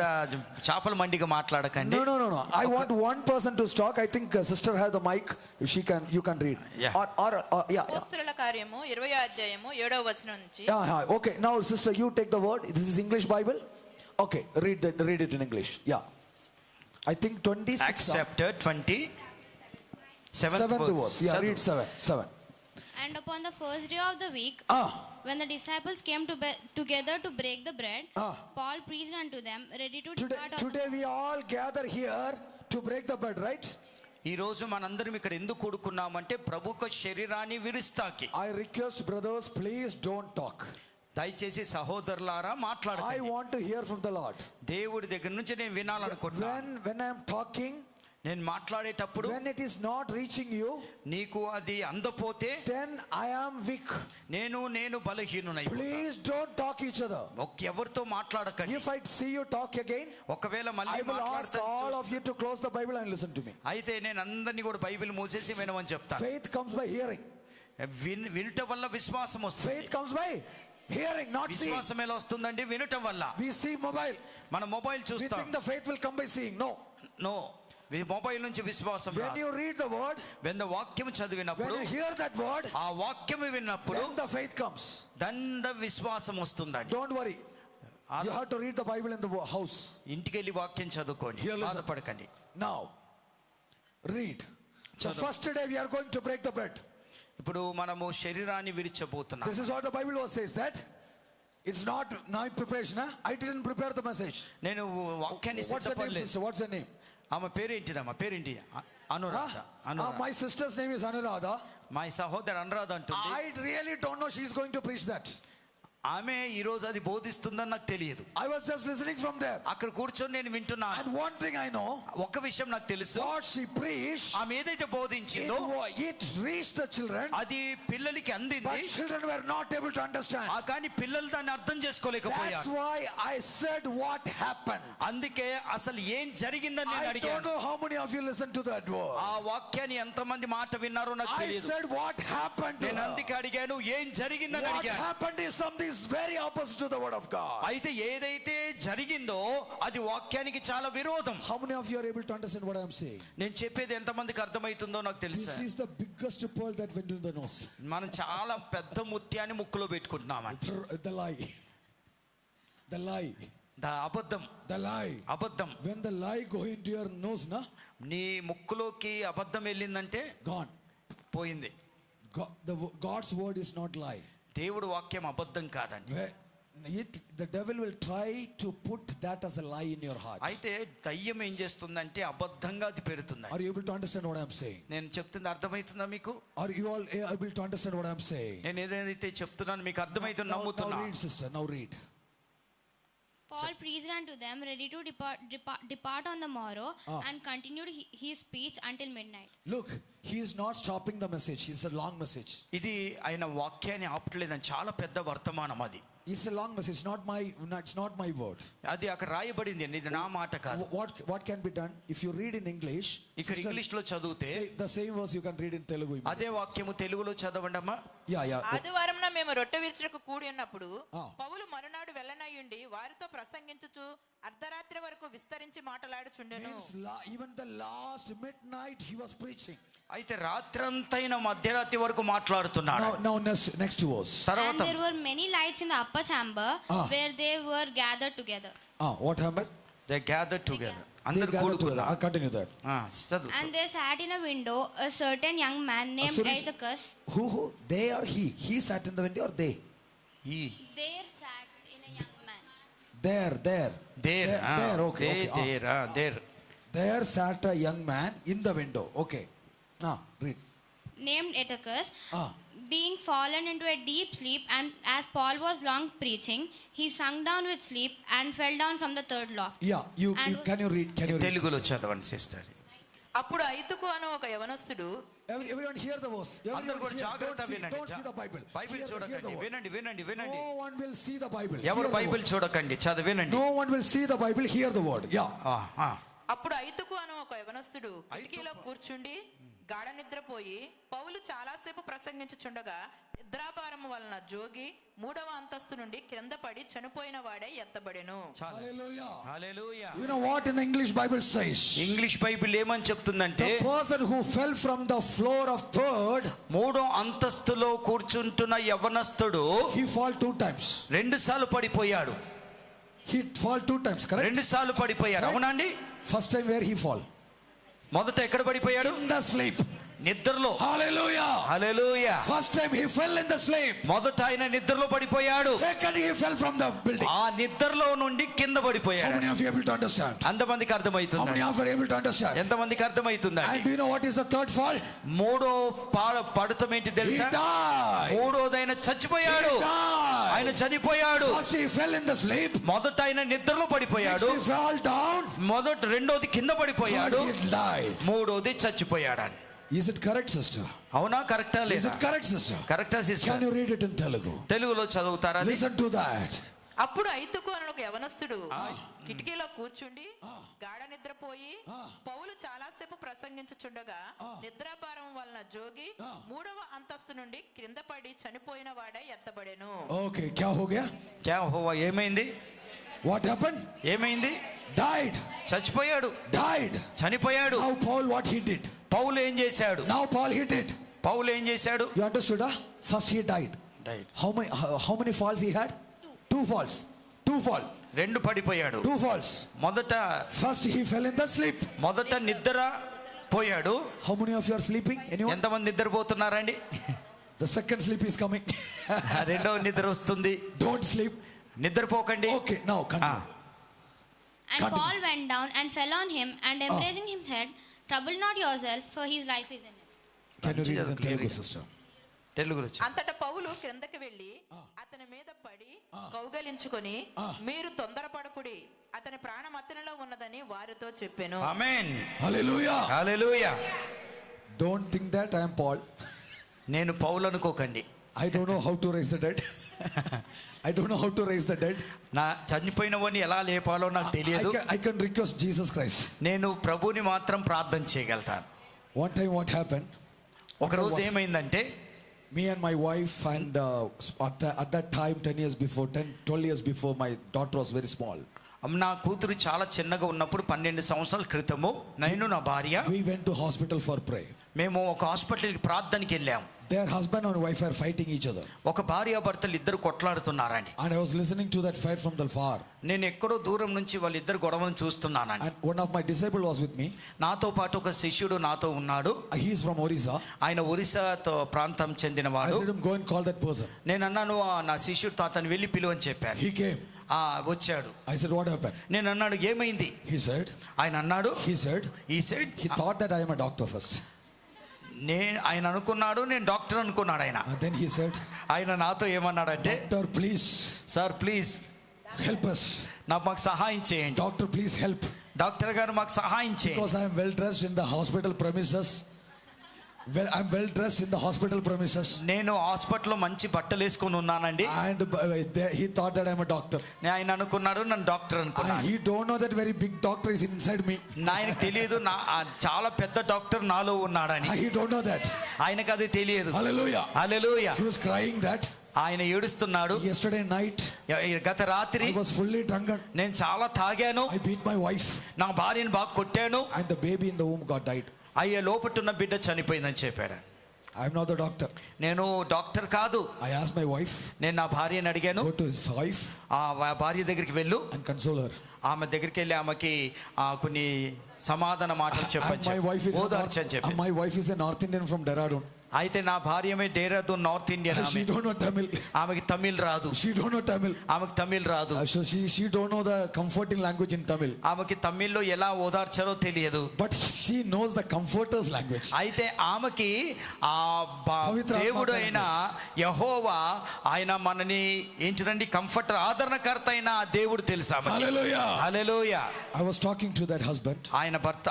చేపల మండిగా మాట్లాడకండి. No. I want one person to talk. I think sister has the mic. If you can read. Yeah. Or yeah. అపోస్తలుల కార్యము 20వ అధ్యాయము 7వ వచనం నుంచి. Yeah. Okay. Now sister, you take the word. This is English Bible. Okay. Read it in English. Yeah. I think 26. Acts chapter 20. 7th verse. Yeah. Read 7. And upon the first day of the week, when the disciples came together to break the bread, Paul preached unto them, ready to depart. Today we all gather here to break the bread, right? ఈ రోజు మనందరం ఇక్కడ ఎందుకు కూడుకున్నామంటే ప్రభుకు శరీరాన్ని విరుస్తాకి. I request brothers, please don't talk. దయచేసి సహోదరులారా మాట్లాడకండి. I want to hear from the Lord. దేవుడి దగ్గర నుంచి నేను వినాలనుకుంటున్నాను. When I am talking, నేను మాట్లాడేటప్పుడు when it is not reaching you, నీకు అది అందపోతే, then I am weak. నేను బలహీనునై. Please don't talk each other. ఎవరితో మాట్లాడకండి. If I see you talk again, ఒకవేళ మళ్ళీ I will ask all of you to close the Bible and listen to me. అయితే నేను అందరినీ కూడా బైబిల్ మూసేసి వినమని చెప్తాను. Faith comes by hearing. వినటం వల్ల విశ్వాసం వస్తుంది. Faith comes by hearing, not seeing. విశ్వాసం ఎలా వస్తుందండి? వినటం వల్ల. We see mobile. మన మొబైల్ We చూస్తాం. think the faith will come by seeing. No. Mobile నుంచి విశ్వాసం When రాదు. you read the word, వాక్యం చదివినప్పుడు, when you hear that word, ఆ వాక్యం విన్నప్పుడు then the faith comes. దండ విశ్వాసం వస్తుందండి. Don't worry. You have to read the Bible in the house. ఇంటికి వెళ్ళి వాక్యం చదువుకోండి, బాధపడకండి. Now, read. The first day we are going to break the bread. ఇప్పుడు మనము శరీరాన్ని విడిచబోతున్నాం. This is what the Bible says, that it's not my preparation. Huh? I didn't prepare the message. నేను వాక్యాన్ని What's her name, సిద్ధపడలేదు. sister? What's her name? ఆమె పేరేంటిదమ్మా? పేరేంటి? Anuradha. Anuradha. My sister's name is Anuradha. మా సహోదరు అనురాధ అంటుంది. I really don't know she's going to preach that. ఆమె ఈ రోజు అది బోధిస్తుందని నాకు తెలియదు. I was just listening from there. అక్కడ కూర్చొని నేను వింటున్నాను. And one thing I know, ఒక విషయం నాకు తెలుసు. what she preached, ఆమె ఏదైతే బోధించిందో it reached the children. అది పిల్లలకి అందింది. But children were not able to understand. కానీ పిల్లలు దాన్ని అర్థం That's చేసుకోలేకపోయారు. why I said what happened. అందుకే అసలు ఏం జరిగిందని నేను I don't అడిగాను. know how many of you listened to that word. ఆ వాక్యాన్ని ఎంతమంది మాట విన్నారో నాకు I తెలియదు. said what happened to నేను her. అందుకే అడిగాను ఏం జరిగిందని What అడిగాను. happened is something very opposite to the word of God. అయితే ఏదైతే జరిగిందో అది వాక్యానికి చాలా విరోధం. How many of you are able to understand what I am saying? నేను చెప్పేది ఎంతమందికి అర్థమవుతుందో నాకు తెలుసు. This is the biggest pearl that went into the nose. మనం చాలా పెద్ద ముత్యాన్ని ముక్కులో పెట్టుకుంటున్నామండి. The lie. The lie. అబద్ధం. The lie. అబద్ధం. When the lie go into your nose, na? నీ ముక్కులోకి అబద్ధం వెళ్ళిందంటే Gone. పోయింది. God's word is not lie. దేవుడు వాక్యం అబద్ధం కాదండి. The devil will try to put that as a lie in your heart. అయితే దయ్యం ఏం చేస్తుందంటే అబద్ధంగా అది పెడుతుంది. Are you able to understand what I am saying? నేను చెప్తుంది అర్థమవుతుందా మీకు? Are you all able to understand what I am saying? నేను ఏదైతే చెప్తున్నాను మీకు అర్థమవుతుంది నమ్ముతున్నా. Now read, sister. Now read. Paul preached unto them, ready to depart on the morrow, and continued his speech until midnight. Look, he is not stopping the message. It's a long message. ఇది ఆయన వాక్యాన్ని ఆపట్లేదని చాలా పెద్ద వర్తమానం అది. It's a long message. It's not my word. అది అక్కడ రాయబడింది అండి, ఇది నా మాట కాదు. What can be done if you read in English? ఇక్కడ ఇంగ్లీష్ లో చదివితే the same verse you can read in Telugu. అదే వాక్యము తెలుగులో చదవండి అమ్మా. ఆదివారంన మేము రొట్టె విరుచుటకు కూడి ఉన్నప్పుడు పౌలు మరునాడు వెళ్ళనయ్యుండి వారితో ప్రసంగించుచు అర్ధరాత్రి వరకు విస్తరించి మాట్లాడుచుండెను. Even the last midnight he was preaching. అయితే రాత్రంతైన మధ్యరాత్రి వరకు మాట్లాడుతున్నాడు. Now next verse. And there were many lights in the upper chamber where they were gathered together. What happened? They gathered together. అందరూ కూడుకున్నారు. Continue that. And there sat in a window a certain young man named Eutychus. Who? They or he? He sat in the window or they? He. There sat in a young man. There. Okay. There. There sat a young man in the window. Okay. Read. Named Eutychus. Being fallen into a deep sleep, and as Paul was long preaching, he sunk down with sleep and fell down from the third loft. Can you read? తెలుగులో చదవండి సిస్టర్. అప్పుడు ఐతుకు అను ఒక యవనస్తుడు. Everyone hear the verse. అందరూ కూడా జాగ్రత్తగా వినండి. Don't see the Bible. Bible చూడకండి. వినండి. No one will see the Bible. ఎవరు బైబిల్ చూడకండి, చదివినండి. No one will see the Bible. Hear the word. అప్పుడు ఐతుకు అను ఒక యవనస్తుడు కిటికీలో కూర్చుండి గాఢ నిద్రపోయి పౌలు చాలాసేపు ప్రసంగించుచుండగా నిద్రాభారము వలన జోగి 3వ అంతస్తు నుండి కింద పడి చనిపోయిన వాడే ఎత్తబడెను. హల్లెలూయా. You know what in the English Bible says? English Bible ఏమని చెప్తుందంటే, the person who fell from the floor of third, 3వ అంతస్తులో కూర్చుంటున్న యవనస్తుడు he fall 2 times. 2 సార్లు పడిపోయాడు. He fall 2 times, correct? 2 సార్లు పడిపోయాడు. అవునండి. First time where he fall? మొదట ఎక్కడ పడిపోయాడు? In the sleep. నిద్రలో. హల్లెలూయా. First time he fell in the sleep. మొదట ఆయన నిద్రలో పడిపోయాడు. Second he fell from the building. ఆ నిద్రలో నుండి కింద పడిపోయాడు. How many of you able to understand? ఎంతమందికి అర్థమవుతుంది? How many of you are able to understand? ఎంతమందికి అర్థమవుతుంది? And do you know what is the third fall? మూడో పడతం ఏంటి తెలుసా? He died. మూడోదైన చచ్చిపోయాడు. ఆయన చనిపోయాడు. First he fell in the sleep. మొదట ఆయన నిద్రలో పడిపోయాడు. Next he fell down. రెండోది కింద పడిపోయాడు. He died. మూడోది చచ్చిపోయాడు. Is it correct, sister? అవునా? కరెక్టా లేదా? Is it correct, sister? కరెక్టా sister? Can you read it in Telugu? తెలుగులో చదువుతారా? Listen to that. అప్పుడు ఐతుకు అను ఒక యవనస్తుడు కిటికీలో కూర్చుండి గాఢ నిద్రపోయి పౌలు చాలాసేపు ప్రసంగించుచుండగా నిద్రాభారం వలన జోగి 3వ అంతస్తు నుండి క్రింద పడి చనిపోయిన వాడే ఎత్తబడెను. Okay, क्या हो गया? क्या हुआ? ఏమైంది? What happened? ఏమైంది? Died. చచ్చిపోయాడు. Died. చనిపోయాడు. Now Paul what he did? పౌలు ఏం చేశాడు? Now Paul he did. పౌలు ఏం చేశాడు? You understood? First he died. How many falls he had? 2 falls. 2 fall. 2 పడిపోయాడు. 2 falls. మొదట First he fell in the sleep. మొదట నిద్ర పోయాడు. How many of you are sleeping? Anyone? ఎంతమంది నిద్రపోతున్నారండి? The second sleep is coming. రెండవ నిద్ర వస్తుంది. Don't sleep. నిద్రపోకండి. Okay, now continue. And Continue. Paul went down and fell on him, and embracing him said, "Trouble not yourself, for his life is in it." Can you read it in Clear. Telugu, sister? తెలుగులో చెప్పు. అంతటా పౌలు క్రిందకి వెళ్ళి అతని మీద పడి కౌగలించుకొని, మీరు తొందరపడకుడి, అతని ప్రాణం అతనిలో ఉన్నదని వారితో చెప్పాను. ఆమేన్. Hallelujah. Hallelujah. Don't think that I am Paul. నేను పౌలు అనుకోకండి. I don't know how to raise the dead. I don't know how to raise the dead. నా చనిపోయినవని ఎలా లేపాలో నాకు తెలియదు. I can request Jesus Christ. నేను ప్రభుని మాత్రం ప్రార్థన చేయగలుగుతాను. One time what happened? ఒక రోజు ఏమైందంటే, Me and my wife, and at that time 12 years before, my daughter was very small. నా కూతురు చాలా చిన్నగా ఉన్నప్పుడు 12 సంవత్సరాల క్రితము నేను నా భార్య We went to hospital for prayer. మేము ఒక హాస్పిటల్కి ప్రార్థనకి వెళ్ళాము. Their husband and wife are fighting each other. ఒక భార్య భర్తలు ఇద్దరు కొట్లాడుతున్నారండి. And I was listening to that fight from the far. నేను ఎక్కడో దూరం నుంచి వాళ్ళిద్దరు గొడవను చూస్తున్నానండి. And one of my disciples was with me. నాతో పాటు ఒక శిష్యుడు నాతో ఉన్నాడు. He is from Orissa. ఆయన ఒరిస్సాతో ప్రాంతం I చెందినవాడు. said him, go and call that person. నేను అన్నాను, నా శిష్యుడితో అతను వెళ్ళి పిలువని చెప్పాను. He came. వచ్చాడు. I said, what happened? నేను అన్నాడు, ఏమైంది? He said, ఆయన అన్నాడు, he said, he thought that I am a doctor first. ఆయన అనుకున్నాడు నేను డాక్టర్ అనుకున్నాడు ఆయన. And then he said, ఆయన నాతో ఏమన్నాడంటే, doctor, please sir please help us. మాకు సహాయం చేయండి. Doctor, please help. డాక్టర్ గారు మాకు సహాయం చేయండి. Because I am well dressed in the hospital premises. I'm well dressed in the hospital premises. నేను హాస్పిటల్లో మంచి బట్టలు వేసుకొని ఉన్నానండి. And he thought that I am a doctor. ఆయన అనుకున్నాడు నన్ను డాక్టర్ And అనుకున్నాడు. he don't know that very big doctor is inside me. ఆయనకు తెలియదు చాలా పెద్ద డాక్టర్ నాలో ఉన్నాడని. He don't know that. ఆయనకు అది తెలియదు. Hallelujah. Hallelujah. He was crying that. ఆయన ఏడుస్తున్నాడు. Yesterday night, గత రాత్రి I was fully drunk. నేను చాలా తాగాను. I beat my wife. నా భార్యను బాగా కొట్టాను. And the baby in the womb got died. అయ్యే లోపటున్న బిడ్డ చనిపోయిందని చెప్పాడు. I am not the doctor. నేను డాక్టర్ కాదు. I asked my wife. నేను నా భార్యని అడిగాను, Go to his wife ఆ భార్య దగ్గరికి వెళ్ళు, and console her. ఆమె దగ్గరికి వెళ్ళి ఆమెకి కొన్ని సమాధాన మాటలు And చెప్పని my wife is ఓదార్చు అని చెప్పి. my wife is a North Indian from Dehradun. అయితే నా భార్యమే Dehradun north Indian. She don't know Tamil. ఆమెకి తమిళ్ రాదు. She don't know Tamil. ఆమెకి తమిళ్ రాదు. So she don't know the comforting language in Tamil. ఆమెకి తమిళ్లో ఎలా ఓదార్చాలో తెలియదు. But she knows the comforter's language. అయితే ఆమెకి పవిత్ర దేవుడు ఆత్మ అయిన యెహోవా ఆయన మనని ఏంటిదండి కంఫర్టర్ ఆదరణకర్త అయిన దేవుడు తెలుసా. Hallelujah. Hallelujah. I was talking to that husband.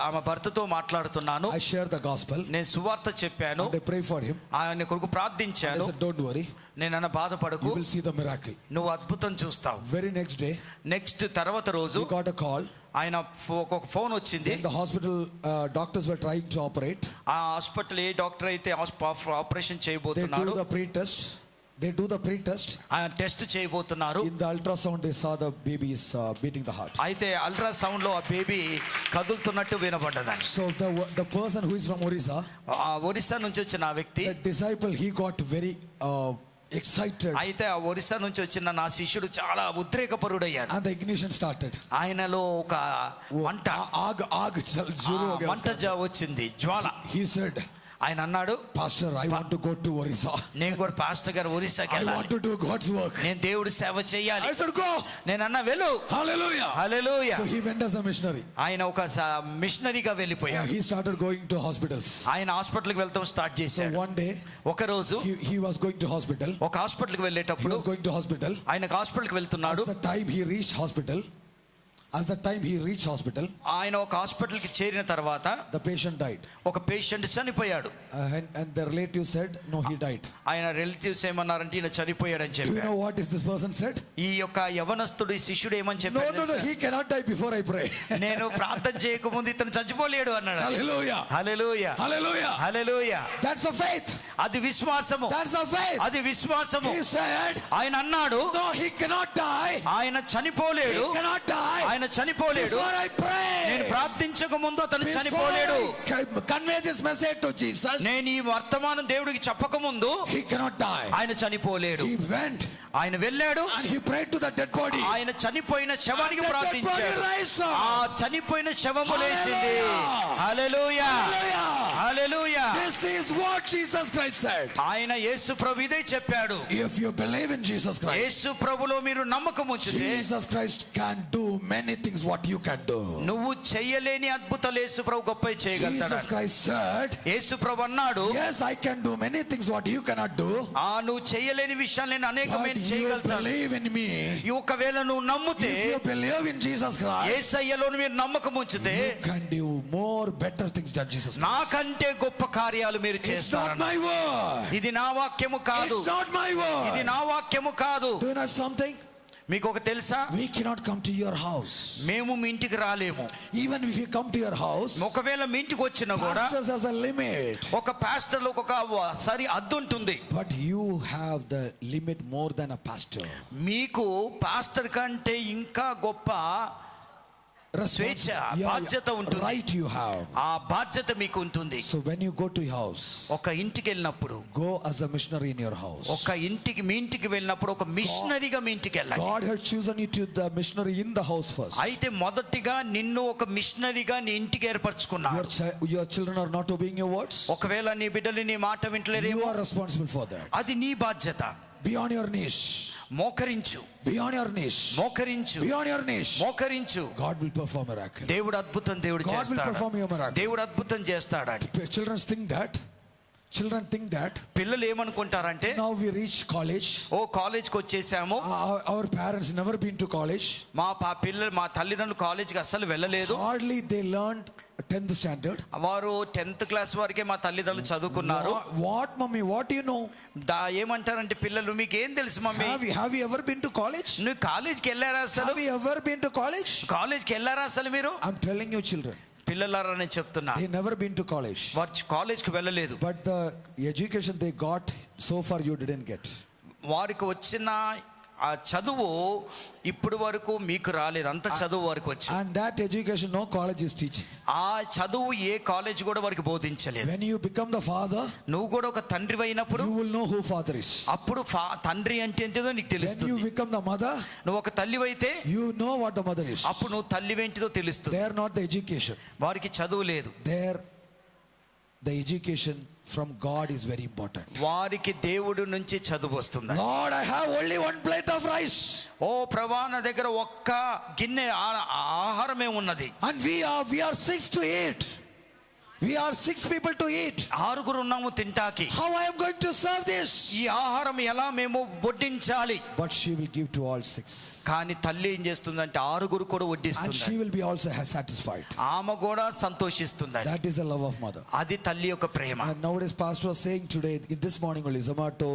ఆమె భర్తతో మాట్లాడుతున్నాను. I shared the gospel. నేను సువార్త చెప్పాను. And I pray for him. ఆయన కొరకు And I ప్రార్థించాను. said, don't worry. నేను బాధపడకు, You will see the miracle. నువ్వు అద్భుతం చూస్తావు. Very next day, నెక్స్ట్ తర్వాత రోజు we got a call. ఆయన ఒక ఫోన్ వచ్చింది. In the hospital, doctors were trying to operate. ఆ హాస్పిటల్ ఏ డాక్టర్ అయితే ఆపరేషన్ They చేయబోతున్నాడు. do the pre-test. ఆయన టెస్ట్ చేయబోతున్నారు. In the ultrasound, they saw the baby is beating the heart. అయితే అల్ట్రాసౌండ్ లో ఆ బేబీ కదులుతున్నట్టు వినబడ్డదండి. So the person who is from Orissa, Orissa నుంచి వచ్చిన ఆ వ్యక్తి, the disciple, he got very excited. అయితే ఆ ఒరిస్సా నుంచి వచ్చిన నా శిష్యుడు చాలా ఉద్రేకపరుడయ్యాడు. And the ignition started. ఆయనలో ఒక మంట వచ్చింది, జ్వాల. He said, ఆయన అన్నాడు, Pastor, I want to go to Orissa. నేను కూడా పాస్టర్ గారు ఒరిస్సాకి I want వెళ్ళాలి. to do God's work. నేను దేవుడి సేవ చేయాలి. I said, go. నేను అన్నా వెళ్ళు. Hallelujah. Hallelujah. So he went as a missionary. ఆయన ఒక మిషనరీగా వెళ్ళిపోయాడు. He started going to hospitals. ఆయన హాస్పిటల్కి వెళ్తాం స్టార్ట్ So చేశాడు. one day, ఒక రోజు he was going to hospital. ఒక హాస్పిటల్కి He వెళ్ళేటప్పుడు was going to hospital. ఆయన హాస్పిటల్కి As వెళ్తున్నాడు. the time he reached hospital, ఆయన ఒక హాస్పిటల్కి చేరిన తర్వాత the patient died. ఒక పేషెంట్ చనిపోయాడు. And the relative said, no, he died. ఆయన రిలేటివ్స్ ఏమన్నారంటే ఈయన చనిపోయాడని Do you know చెప్పారు. what is this person said? ఈ యొక్క యవనస్తుడు ఈ శిష్యుడు ఏమని No, చెప్పాడు no, తెలుసా? he cannot die before I pray. నేను ప్రార్థన చేయకముందు ఇతను చచ్చిపోలేడు అన్నాడు. Hallelujah. Hallelujah. Hallelujah. Hallelujah. That's a faith. అది విశ్వాసము. That's a faith. అది విశ్వాసము. He said, ఆయన అన్నాడు, no, he cannot die. ఆయన చనిపోలేడు, He cannot die. ఆయన ఆయన చనిపోలేడు. Before I pray, నేను ప్రార్థించక ముందు అతను before చనిపోలేడు. I convey this message to Jesus, నేను ఈ వర్తమానం దేవుడికి చెప్పక ముందు he cannot die. ఆయన చనిపోలేడు. He went ఆయన వెళ్ళాడు, and he prayed to the dead body. ఆయన చనిపోయిన శవానికి And the dead ప్రార్థించాడు. body rise up. ఆ చనిపోయిన శవము లేచింది. హల్లెలూయా, Hallelujah. Hallelujah. This is what Jesus Christ said. ఆయన యేసు ప్రభు ఇదే చెప్పాడు. If you believe in Jesus Christ, యేసు ప్రభులో మీరు నమ్మకం ఉంచితే Jesus Christ can do many things what you can do. నువ్వు చేయలేని అద్భుతాలు యేసు ప్రభు గొప్పవి చేయగలుగుతాడు. Jesus Christ said, యేసు ప్రభు అన్నాడు, yes, I can do many things what you cannot do. నువ్వు చేయలేని విషయాలు నేను అనేకమైన But you చేయగలుగుతాను. believe in me. ఒకవేళ నువ్వు నమ్మితే, If you believe in Jesus Christ, యేసయ్యలో మీరు నమ్మకం ఉంచితే you can do more better things than Jesus Christ. నాకంటే గొప్ప కార్యాలు మీరు It's not చేస్తారు. my word. ఇది నా వాక్యము కాదు, It's not my ఇది word. నా వాక్యము కాదు. Do you know something? మీకు ఒక తెలుసా, We cannot come to your house. మేము మీ ఇంటికి రాలేము. Even if you come to your house, ఒకవేళ మీ ఇంటికి వచ్చినా కూడా pastors has a limit. ఒక పాస్టర్ ఒక సరి అద్దు ఉంటుంది. But you have the limit more than a pastor. మీకు పాస్టర్ కంటే ఇంకా గొప్ప స్వేచ్ఛ, బాధ్యత ఉంటుంది. Right you have. ఆ బాధ్యత మీకు ఉంటుంది. So when you go to your house, ఒక ఇంటికి వెళ్ళినప్పుడు, go as a missionary in your house. ఒక ఇంటికి మీ ఇంటికి వెళ్ళినప్పుడు ఒక మిషనరీగా మీ ఇంటికి వెళ్ళాలి. God has chosen you to the missionary in the house first. అయితే మొదటిగా నిన్ను ఒక మిషనరీగా నీ ఇంటికి ఏర్పరచుకున్నాడు. Your children are not obeying your words. ఒకవేళ నీ బిడ్డలు నీ మాట You వింటలేరేమో, are responsible for that. అది నీ బాధ్యత. Be on your knees. మోకరించు, Be on your knees. మోకరించు, Be on your knees. మోకరించు. God will perform a miracle. దేవుడు అద్భుతం దేవుడు God will perform చేస్తాడు. your miracle. దేవుడు అద్భుతం చేస్తాడని Children think that. Children think that. పిల్లలు ఏమనుకుంటారంటే, Now we reach college. ఓ కాలేజ్కి వచ్చేసాము, Our parents never been to college. మా తల్లిదండ్రులు కాలేజ్కి అస్సలు వెళ్ళలేదు. Hardly they learned 10th standard. వారు 10th క్లాస్ వరకే మా తల్లిదండ్రులు చదువుకున్నారు. What mommy? What do you know? ఏమంటారంటే పిల్లలు, మీకు ఏం తెలుసు mummy? Have you ever been to college? నువ్వు కాలేజ్కి వెళ్ళారా అసలు? Have you ever been to college? కాలేజ్కి వెళ్ళారా అసలు మీరు? I'm telling you, children. పిల్లలారా నేను చెప్తున్నా, They never been to college. వారు కాలేజ్కి వెళ్ళలేదు. But the education they got so far you didn't get. వారికి వచ్చిన ఆ చదువు ఇప్పుడు వరకు మీకు రాలేదు. అంత చదువు వారికి వచ్చింది. And that education no college is teaching. ఆ చదువు ఏ కాలేజ్ కూడా వారికి బోధించలేదు. When you become the father, నువ్వు కూడా ఒక తండ్రి అయినప్పుడు you will know who father is. అప్పుడు తండ్రి అంటే ఏంటిదో నీకు When తెలుస్తుంది. you become the mother, నువ్వు ఒక తల్లివైతే you know what the mother is. అప్పుడు నువ్వు తల్లివేంటిదో తెలుస్తుంది. They are not the education. వారికి చదువు లేదు. The education from God is very important. వారికి దేవుడి నుంచి చదువు వస్తుంది. Lord, I have only one plate of rice. ఓ ప్రభువా, నా దగ్గర ఒక్క గిన్నె ఆహారమే ఉన్నది. And we are 6 to 8. We are 6 people to eat. 6 ఉన్నాము తింటాకి. How I am going to serve this? ఈ ఆహారం ఎలా మేము వడ్డించాలి? But she will give to all 6. కానీ తల్లి ఏం చేస్తుందంటే 6 కూడా And వడ్డిస్తుంది. she will be also satisfied. ఆమె కూడా సంతోషిస్తుంది. That is the love of mother. అది తల్లి యొక్క ప్రేమ. And nowadays pastor was saying today, this morning only, Zomato,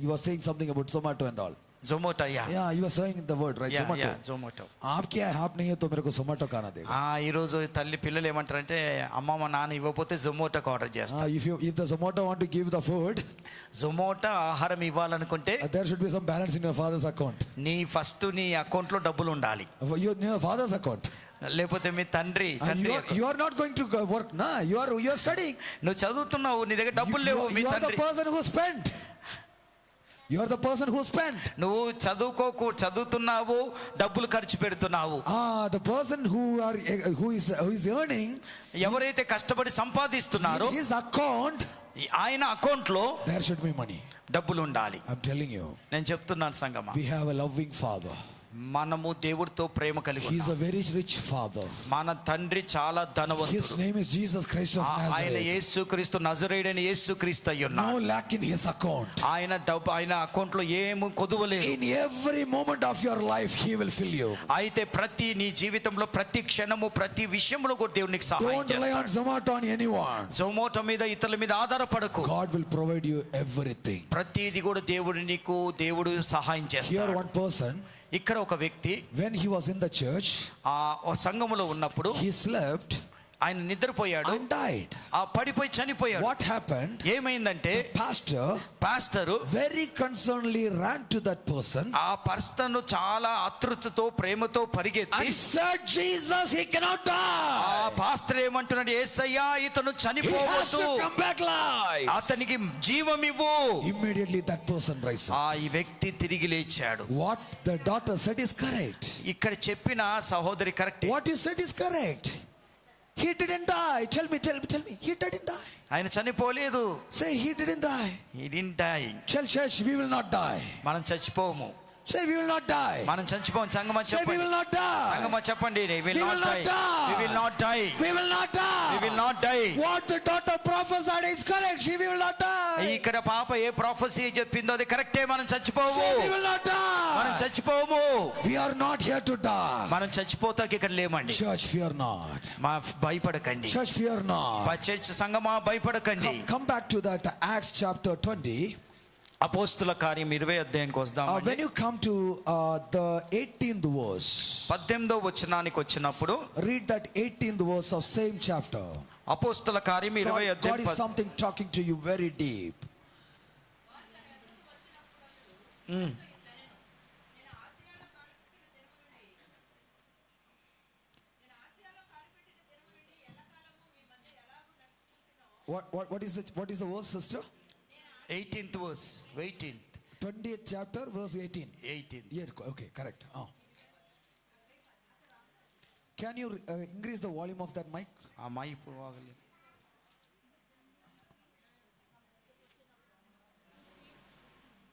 you were saying something about Zomato and all. Zomato. Yeah, you were saying the word, right? Zomato. Zomato. आपके आप नहीं है तो मेरे को Zomato खाना देगा. ఈ రోజు తల్లి పిల్లలు ఏమంటారంటే, అమ్మ మా నాన్న ఇవ్వకపోతే జొమాటోకి ఆర్డర్ చేస్తా. If the Zomato want to give the food, Zomato ఆహారం ఇవ్వాలనుకుంటే there should be some balance in your father's account. నీ ఫస్ట్ నీ అకౌంట్ లో డబ్బులు ఉండాలి. Your father's account. లేకపోతే మీ తండ్రి And you are not going to work, nah. You are studying. నువ్వు చదువుతున్నావు, నీ దగ్గర డబ్బులు లేవు. మీ You are the తండ్రి, person who spent. You are the person who spent. నువ్వు చదువుతున్నావు, డబ్బులు ఖర్చు పెడుతున్నావు. The person who is earning, ఎవరైతే కష్టపడి సంపాదిస్తున్నారో in his account, ఆయన అకౌంట్ లో there should be money. డబ్బులు ఉండాలి. I'm telling you, నేను చెప్తున్నాను సంగమా, we have a loving father. మనము దేవుడితో ప్రేమ కలిగి He is ఉన్నాం. a very rich father. మన తండ్రి చాలా His ధనవంతుడు. name is Jesus Christ of ఆయన Nazareth. యేసుక్రీస్తు నజరేయుడైన యేసుక్రీస్తు అయి No ఉన్నాడు. lack in his account. ఆయన అకౌంట్ లో ఏమి కొదువలేదు. In every moment of your life, he will fill you. అయితే ప్రతి నీ జీవితంలో ప్రతి క్షణము ప్రతి విషయంలో కూడా దేవునికి సహాయం Don't rely on చేస్తాడు. Zomato on anyone. జొమాటో మీద ఇతరుల మీద ఆధారపడకు. God will provide you everything. ప్రతిది కూడా దేవుడు సహాయం Here చేస్తాడు. one person, ఇక్కడ ఒక వ్యక్తి when he was in the church, ఆ సంఘములో ఉన్నప్పుడు he slept. ఆయన నిద్రపోయాడు and died. ఆ పడిపోయి చనిపోయాడు. What happened? ఏమైందంటే pastor very concernedly ran to that person ఆ పర్సన్ చాలా ఆతృతతో ప్రేమతో పరిగెత్తి and said, Jesus, he cannot die. ఆ పాస్టర్ ఏమంటున్నాడు, యేసయ్యా ఇతను He has చనిపోవద్దు, to come back live. అతనికి జీవం ఇవ్వు. Immediately that person rise up. ఈ వ్యక్తి తిరిగి లేచాడు. What the daughter said is correct. ఇక్కడ చెప్పిన సహోదరి correct. What you said is correct. He didn't die. Tell me. He didn't die. ఆయన చనిపోలేదు. Say he didn't die. He didn't die. Tell church, we will not die. మనం చచ్చిపోము. Say we will not die. మనం చచ్చిపోము. సంగమా Say we చెప్పండి. will not die. సంగమా చెప్పండి. We will not die. We will not die. We will not die. We will not die. What the daughter prophesied is correct. She will not die. ఇక్కడ పాప ఏ ప్రొఫెసీ చెప్పిందో అది కరెక్టే. మనం చచ్చిపోము. Say we will not మనం die. చచ్చిపోము. We are not here to die. మనం చచ్చిపోతాకి ఇక్కడ లేమండి. Church, fear not. మా భయపడకండి. Church, fear not. చర్చ్ సంగమా భయపడకండి. Come back to that Acts chapter 20. అపోస్తుల కార్యం 20 అధ్యాయానికి వద్దాం. When you come to the 18th verse, 18వ వచనానికి వచ్చినప్పుడు read that 18th verse of same chapter. అపోస్తుల కార్యం 20 God is అధ్యాయం something talking to you very deep. What is the verse, sister? 18th verse 18th 20th chapter verse 18. 18th. Yeah, okay, correct. Can you increase the volume of that mic? ఆ మైపు వాగలి.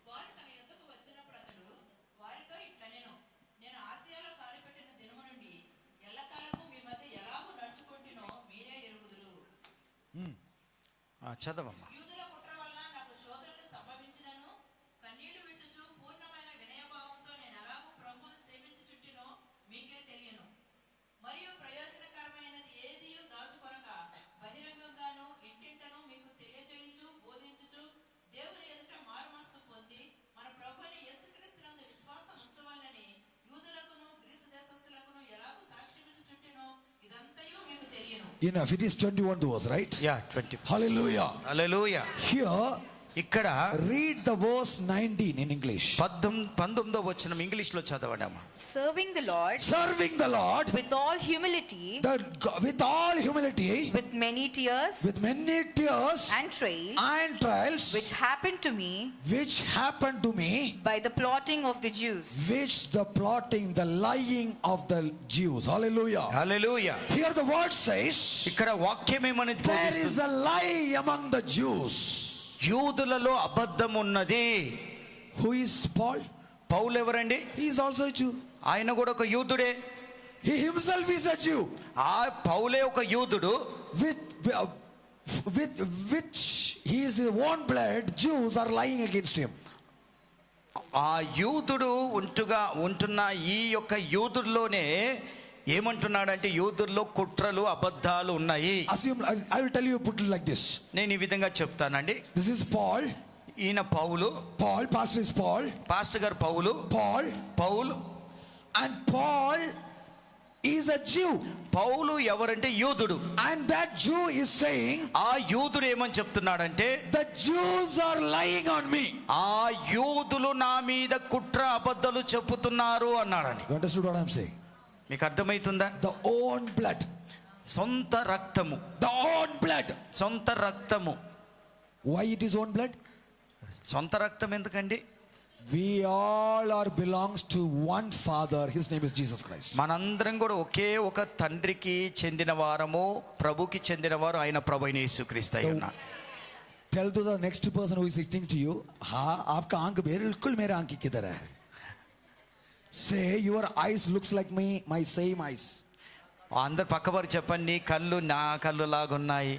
వారు తన యొద్దకు వచ్చినప్పుడు అతడు వారితో ఇట్లనెను, నేను ఆసియాలో కాలుపెట్టిన దినము నుండి ఎల్లకాలము మీ మధ్య ఎలాగూ నడుచుకుంటునో మీరే ఎరుగుదురు. చదవమ్మా. యూదుల కుట్ర వలన నాకు శోధనలు సంభవించినను కన్నీళ్లు విడుచుచు పూర్ణమైన వినయభావంతో నేను ఎలాగూ ప్రభువును సేవించుచుంటినో మీకే తెలియను. మరియు ప్రయోజనకరమైనది ఏదియూ దాచుకొనక బహిరంగంగాను ఇంటింటను మీకు తెలియజేయించు బోధించుచు దేవుని ఎదుట మారుమనస్సు పొంది మన ప్రభువైన యేసుక్రీస్తునందు విశ్వాసం ఉంచవాలని యూదులకును గ్రీసు దేశస్థులకును ఎలాగూ సాక్ష్యమిచ్చుచుంటినో ఇదంతయు మీకు తెలియను. Enough. It is 21 verse, right? Yeah, 20. Hallelujah. Hallelujah. Here, ఇక్కడ read the verse 19 in English. 19వ వచనం ఇంగ్లీష్ లో చదవండి అమ్మా. Serving the Lord Serving the Lord with all humility, with all humility, with many tears with many tears and trials, which happened to me by the plotting of the Jews. the lying of the Jews. Hallelujah. Hallelujah. Here the word says, ఇక్కడ వాక్యం ఏమని there is a lie among the Jews. యూదులలో అబద్ధం ఉన్నది. Who is Paul? పౌలు ఎవరండి? He is also a Jew. ఆయన కూడా ఒక యూదుడే. He himself is a Jew. ఆ పౌలే ఒక యూదుడు. with which his own blood Jews are lying against him. ఆ యూదుడు ఉంటున్న ఈ యొక్క యూదుల్లోనే ఏమంటున్నాడంటే యూదుల్లో కుట్రలు అబద్ధాలు ఉన్నాయి. Assume I will tell you, put it like this. నేను ఈ విధంగా చెప్తానండి. This is Paul. ఈయన పౌలు. Pastor is Paul. పాస్టర్ గారు పౌలు. పౌలు and Paul is a Jew. పౌలు ఎవరంటే యూదుడు. And that Jew is saying, ఆ యూదుడు ఏమని చెప్తున్నాడంటే, the Jews are lying on me. ఆ యూదులు నా మీద కుట్ర అబద్ధాలు చెప్పుతున్నారు అన్నాడని. You understood what I am saying? మీకు అర్థమవుతుందా? The own blood. సొంత రక్తము. The own blood. సొంత రక్తము. Why it is own blood? సొంత రక్తం ఎందుకండి? We all are belongs to one Father. His name is Jesus Christ. మనందరం కూడా ఒకే ఒక తండ్రికి చెందిన వారము, ప్రభుకి చెందిన వారు ఆయన ప్రభువైన యేసుక్రీస్తు అయి ఉన్నారు. Tell to the next person who is sitting to you, हाँ आपका आंख बिल्कुल मेरा आंख किधर है? Say your eyes looks like me, my same eyes. అందరు పక్కవారు చెప్పండి, నీ కళ్ళు నా కళ్ళు లాగున్నాయి.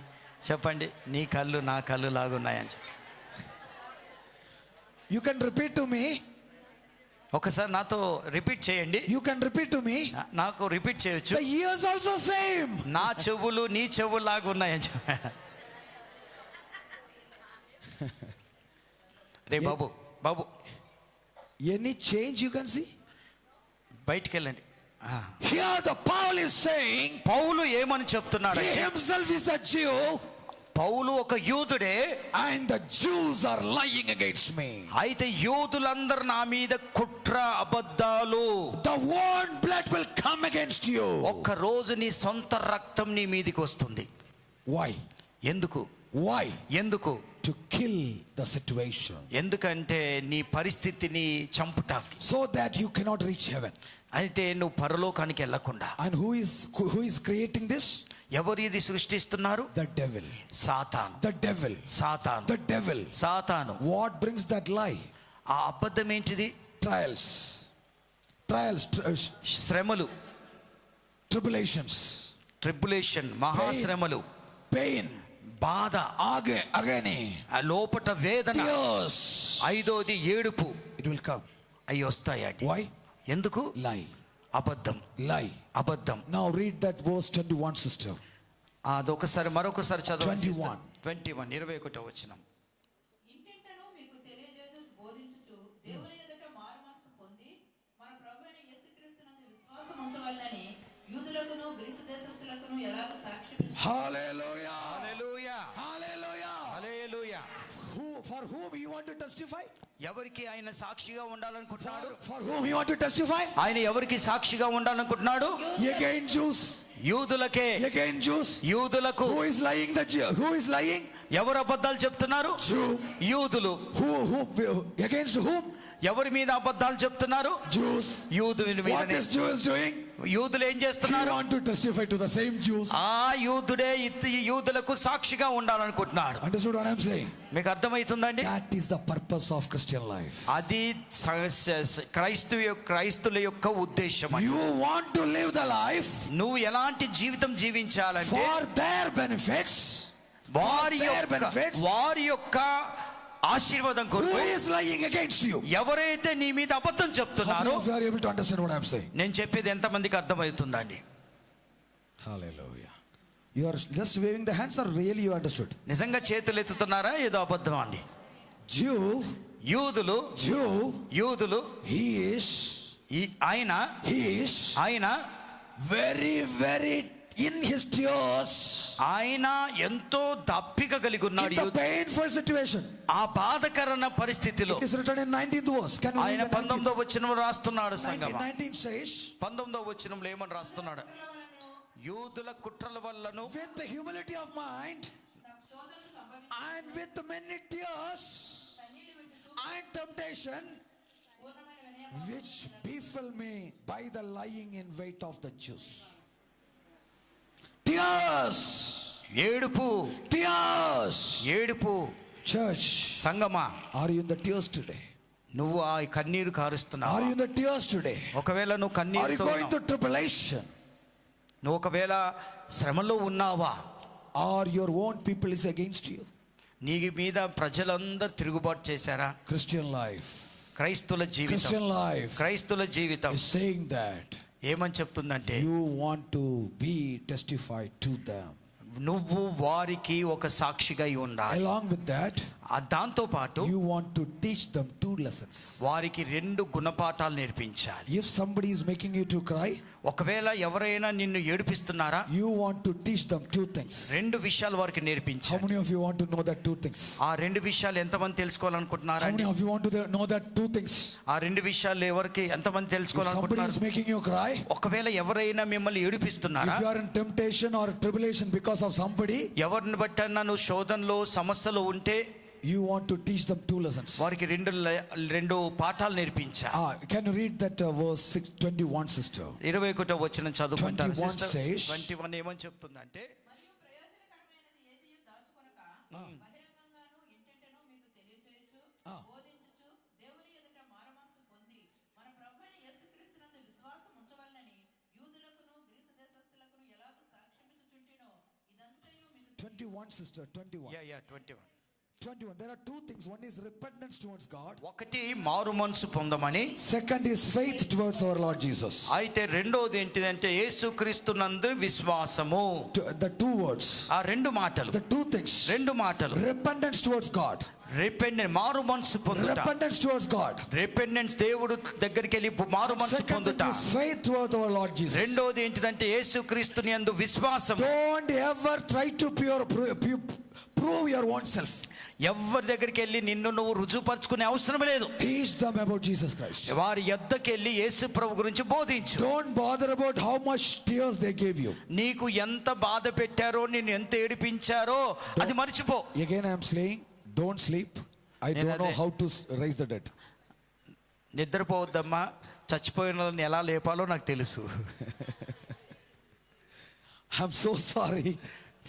చెప్పండి, నీ కళ్ళు నా కళ్ళు లాగున్నాయి అని చెప్పి. You can repeat to me. ఒకసారి నాతో రిపీట్ చేయండి. You can repeat to me. నాకు రిపీట్ చేయొచ్చు. The ears also same. నా చెవులు నీ చెవులు లాగున్నాయి అని చెప్పి. రే బాబు Any change you can see? బయటికి వెళ్ళండి. Here the Paul is saying, పౌలు ఏమని చెప్తున్నాడు? he himself is a Jew, పౌలు ఒక యూదుడే, and the Jews are lying against me. అయితే యూదులందరూ నా మీద కుట్ర అబద్ధాలు. The own blood will come against you. ఒక్క రోజు నీ సొంత రక్తం నీ మీదికి వస్తుంది. Why? ఎందుకు? Why? ఎందుకు? To kill the situation, ఎందుకంటే నీ పరిస్థితిని చంపుటానికి, so that you cannot reach heaven. అయితే నువ్వు పరలోకానికి వెళ్ళకుండా. And who is creating this? ఎవరు ఇది సృష్టిస్తున్నారు? The devil. సాతాను. The devil. సాతాను. The devil. సాతాను. What brings that lie? ఆ అబద్ధం ఏంటిది? Trials, శ్రమలు, tribulations, ట్రిబులేషన్, మహాశ్రమలు, pain, బాధ, agony, ఆ లోపట వేదన, tears. ఐదోది ఏడుపు. It will come. అవి వస్తాయండి. Why? ఎందుకు? Lie. అబద్ధం. Lie. అబద్ధం. Now read that verse 21, sister. అదొకసారి మరొకసారి చదువు. 21. 21 వచనం. ఇంటింటను మీకు తెలియజేసి బోధించుచు దేవుని ఎదుట మారుమనసు పొంది మన ప్రభువైన యేసుక్రీస్తునందు విశ్వాసం ఉంచవలెనని యూదులకును గ్రీసు దేశస్థులకును ఎలాగో సాక్ష్యం Hallelujah. Hallelujah. Hallelujah. Hallelujah. For whom you want to testify? ఎవరికి ఆయన సాక్షిగా ఉండాలనుకుంటున్నాడు? For whom you want to testify? ఆయన ఎవరికి సాక్షిగా ఉండాలనుకుంటున్నాడు? Again Jews. యూదులకే. Again Jews. యూదులకు. Who is lying? Who is lying? ఎవరు అబద్ధాలు చెప్తున్నారు? Jew. యూదులు. Who against whom? ఎవరి మీద అబద్ధాలు చెప్తున్నారు? Jews. యూదుల What మీద. is Jews doing? యూదులు ఏం You చేస్తున్నారు? want to testify to the same Jews. ఆ యూదుడే యూదులకు సాక్షిగా ఉండాలనుకుంటున్నాడు. Understood what I'm saying? మీకు అర్థమవుతుందండి? That is the purpose of Christian life. అది క్రైస్తుల యొక్క ఉద్దేశం. You want to live the life నువ్వు ఎలాంటి జీవితం జీవించాలంటే for their benefits. వారి యొక్క ఆశీర్వాదం Who కొరకు. is lying against you? ఎవరైతే నీ మీద అబద్ధం How చెప్తున్నారో, many of you are able to understand what I'm saying? నేను చెప్పేది ఎంతమందికి అర్థమవుతుందండి? Hallelujah. You are just waving the hands, or really you understood? నిజంగా చేతులు ఎత్తుతున్నారా ఏదో అబద్ధం అండి? Jew, యూదులు he is ఆయన very, very in his tears, ఆయన ఎంతో దప్పిక కలిగి ఉన్నాడు. in the painful situation. ఆ బాధకరణ పరిస్థితిలో It is written in 19th verse. Can you ఆయన read the 19వ వచనం రాస్తున్నాడు. సంగమా 19 says, 19వ వచనంలో ఏమని రాస్తున్నాడు? యూదుల కుట్రల వల్లను with the humility of mind and with the many tears and temptation which befell me by the lying in wait of the Jews. Tears. ఏడుపు. Church, సంగమా, are you in the tears today? నువ్వు ఆ కన్నీరు Are కారుస్తున్నావా? you in the tears today? ఒకవేళ నువ్వు Are you కన్నీరుతో going ఉన్నావా? through tribulation? నువ్వు ఒకవేళ శ్రమలో ఉన్నావా? Or your own people is against you? నీ మీద ప్రజలందరూ తిరుగుబాటు చేశారా? Christian life క్రైస్తుల జీవితం is saying that ఏమని చెప్తుందంటే, you want to be testified to them. నువ్వు వారికి ఒక సాక్షిగా ఉండాలి. Along with that, దాంతో పాటు you want to teach them 2 lessons. వారికి 2 గుణపాఠాలు నేర్పించాలి. If somebody is making you to cry, ఒకవేళ ఎవరైనా నిన్ను ఏడిపిస్తున్నారా, you want to teach them 2 things. 2 విషయాలు వారికి How నేర్పించాలి. many of you want to know that 2 things? ఆ 2 విషయాలు ఎంతమంది తెలుసుకోవాలనుకుంటున్నారా? How many of you want to know that 2 things? ఆ 2 విషయాలు ఎవరికి ఎంతమంది If somebody తెలుసుకోవాలనుకుంటున్నారు? is making you cry, ఒకవేళ ఎవరైనా మిమ్మల్ని ఏడిపిస్తున్నారా, if you are in temptation or tribulation because of somebody, ఎవరిని బట్టన్నా నువ్వు శోధనలో సమస్యలో ఉంటే you want to teach them 2 lessons. వారికి 2 పాఠాలు నేర్పించాలి. Can you read that verse 21, sister? 21వ వచనం చదువుకుంటారు. 21 says, 21 ఏమని చెప్తుందంటే, మరియు ప్రయోజనకరమైనది ఏదియు దాచుకొనక బహిరంగంగాను ఇంటింటను మీకు తెలియజేయచ్చు బోధించుచు దేవుని ఎదుట మారుమనసు పొంది మన ప్రభువైన యేసుక్రీస్తునందు విశ్వాసం ఉంచవలెనని యూదులకును గ్రీసు దేశస్థులకును ఎలాగో సాక్ష్యమిచ్చుచుంటినో ఇదంతయు మీకు 21, sister, 21. 21. 21. There are two things. One is repentance towards God. ఒకటి మారు మనసు పొందమని, Second is faith towards our Lord Jesus. అయితే రెండోది ఏంటిదంటే యేసుక్రీస్తునందు విశ్వాసము. The two words. ఆ రెండు మాటలు, The two things. రెండు మాటలు. Repentance towards God. రిపెండెన్స్, మారు మనసు పొందుట. Repentance towards God. రిపెండెన్స్, దేవుడు దగ్గరికి వెళ్ళి మారు మనసు Second పొందుట. thing is faith towards our Lord Jesus. రెండోది ఏంటిదంటే యేసుక్రీస్తుని యందు విశ్వాసం. Don't ever try to prove your own self. ఎవరి దగ్గరికి వెళ్ళి నిన్ను నువ్వు రుజువుపరచుకునే అవసరం లేదు. Teach them about Jesus Christ. వారి యొద్దకు వెళ్ళి యేసు ప్రభు గురించి బోధించు. Don't bother about how much tears they gave you. నీకు ఎంత బాధ పెట్టారో, నిన్ను ఎంత ఏడిపించారో అది మర్చిపో. Again I am saying, don't sleep. I don't know how to raise the dead. నిద్రపోవద్దమ్మా, చచ్చిపోయిన వాళ్ళని ఎలా లేపాలో నాకు తెలుసు. I'm so sorry.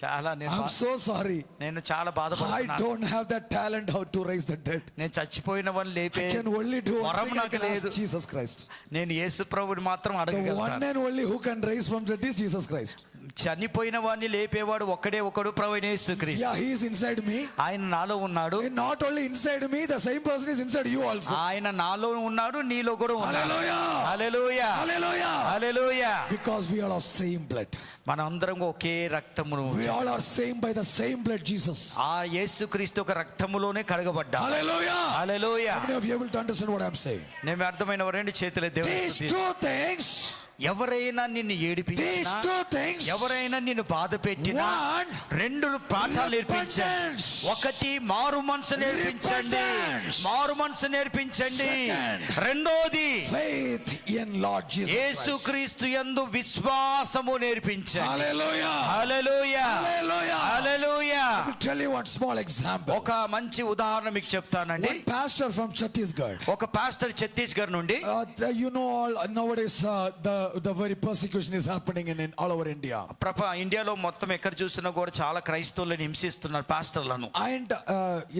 చాలా I'm so sorry. నేను చాలా I బాధపడుతున్నాను. don't have that talent how to raise the dead. నేను చచ్చిపోయిన వాళ్ళని లేపే I can only do one వరం thing. I నాకు can లేదు. ask Jesus Christ. నేను యేసు ప్రభువుని మాత్రం The one అడగగలను. and only who can raise from the dead is Jesus Christ. చనిపోయిన వాడిని లేపేవాడు ఒక్కడే ఒకడు, ప్రభువైన యేసుక్రీస్తు. Yeah, he is inside me. ఆయన నాలో ఉన్నాడు. And not only inside me, the same person is inside you also. ఆయన నాలో ఉన్నాడు, నీలో కూడా ఉన్నాడు. Hallelujah. Hallelujah, Hallelujah. Hallelujah. Because we are of same blood. మనందరం ఒకే రక్తమును, We all are same by the same blood, Jesus. ఆ యేసుక్రీస్తు ఒక రక్తములోనే కడగబడ్డా. Hallelujah. Hallelujah. How many of you able to understand what I am saying? నేను అర్థమైన రెండు చేతులే దేవుని These స్తుతించు. two things. ఎవరైనా నిన్ను These ఏడిపించినా, two things. ఎవరైనా నిన్ను బాధ పెట్టినా, One, రెండు పాఠాలు నేర్పించండి. repentance. ఒకటి మారు మనసు నేర్పించండి, Repentance. మారు మనసు నేర్పించండి. Second, రెండోది faith in Lord Jesus Christ. యేసుక్రీస్తు యందు విశ్వాసము నేర్పించండి. Hallelujah. Hallelujah, Hallelujah. Hallelujah. I will tell you one small example. ఒక మంచి ఉదాహరణ మీకు చెప్తానండి. One pastor from Chhattisgarh. ఒక పాస్టర్ ఛత్తీస్గఢ్ నుండి, You know, nowadays the very persecution is happening in all over India. ఇండియాలో మొత్తం ఎక్కడ చూసినా కూడా చాలా క్రైస్తవులను హింసిస్తున్నారు, పాస్టర్లను. And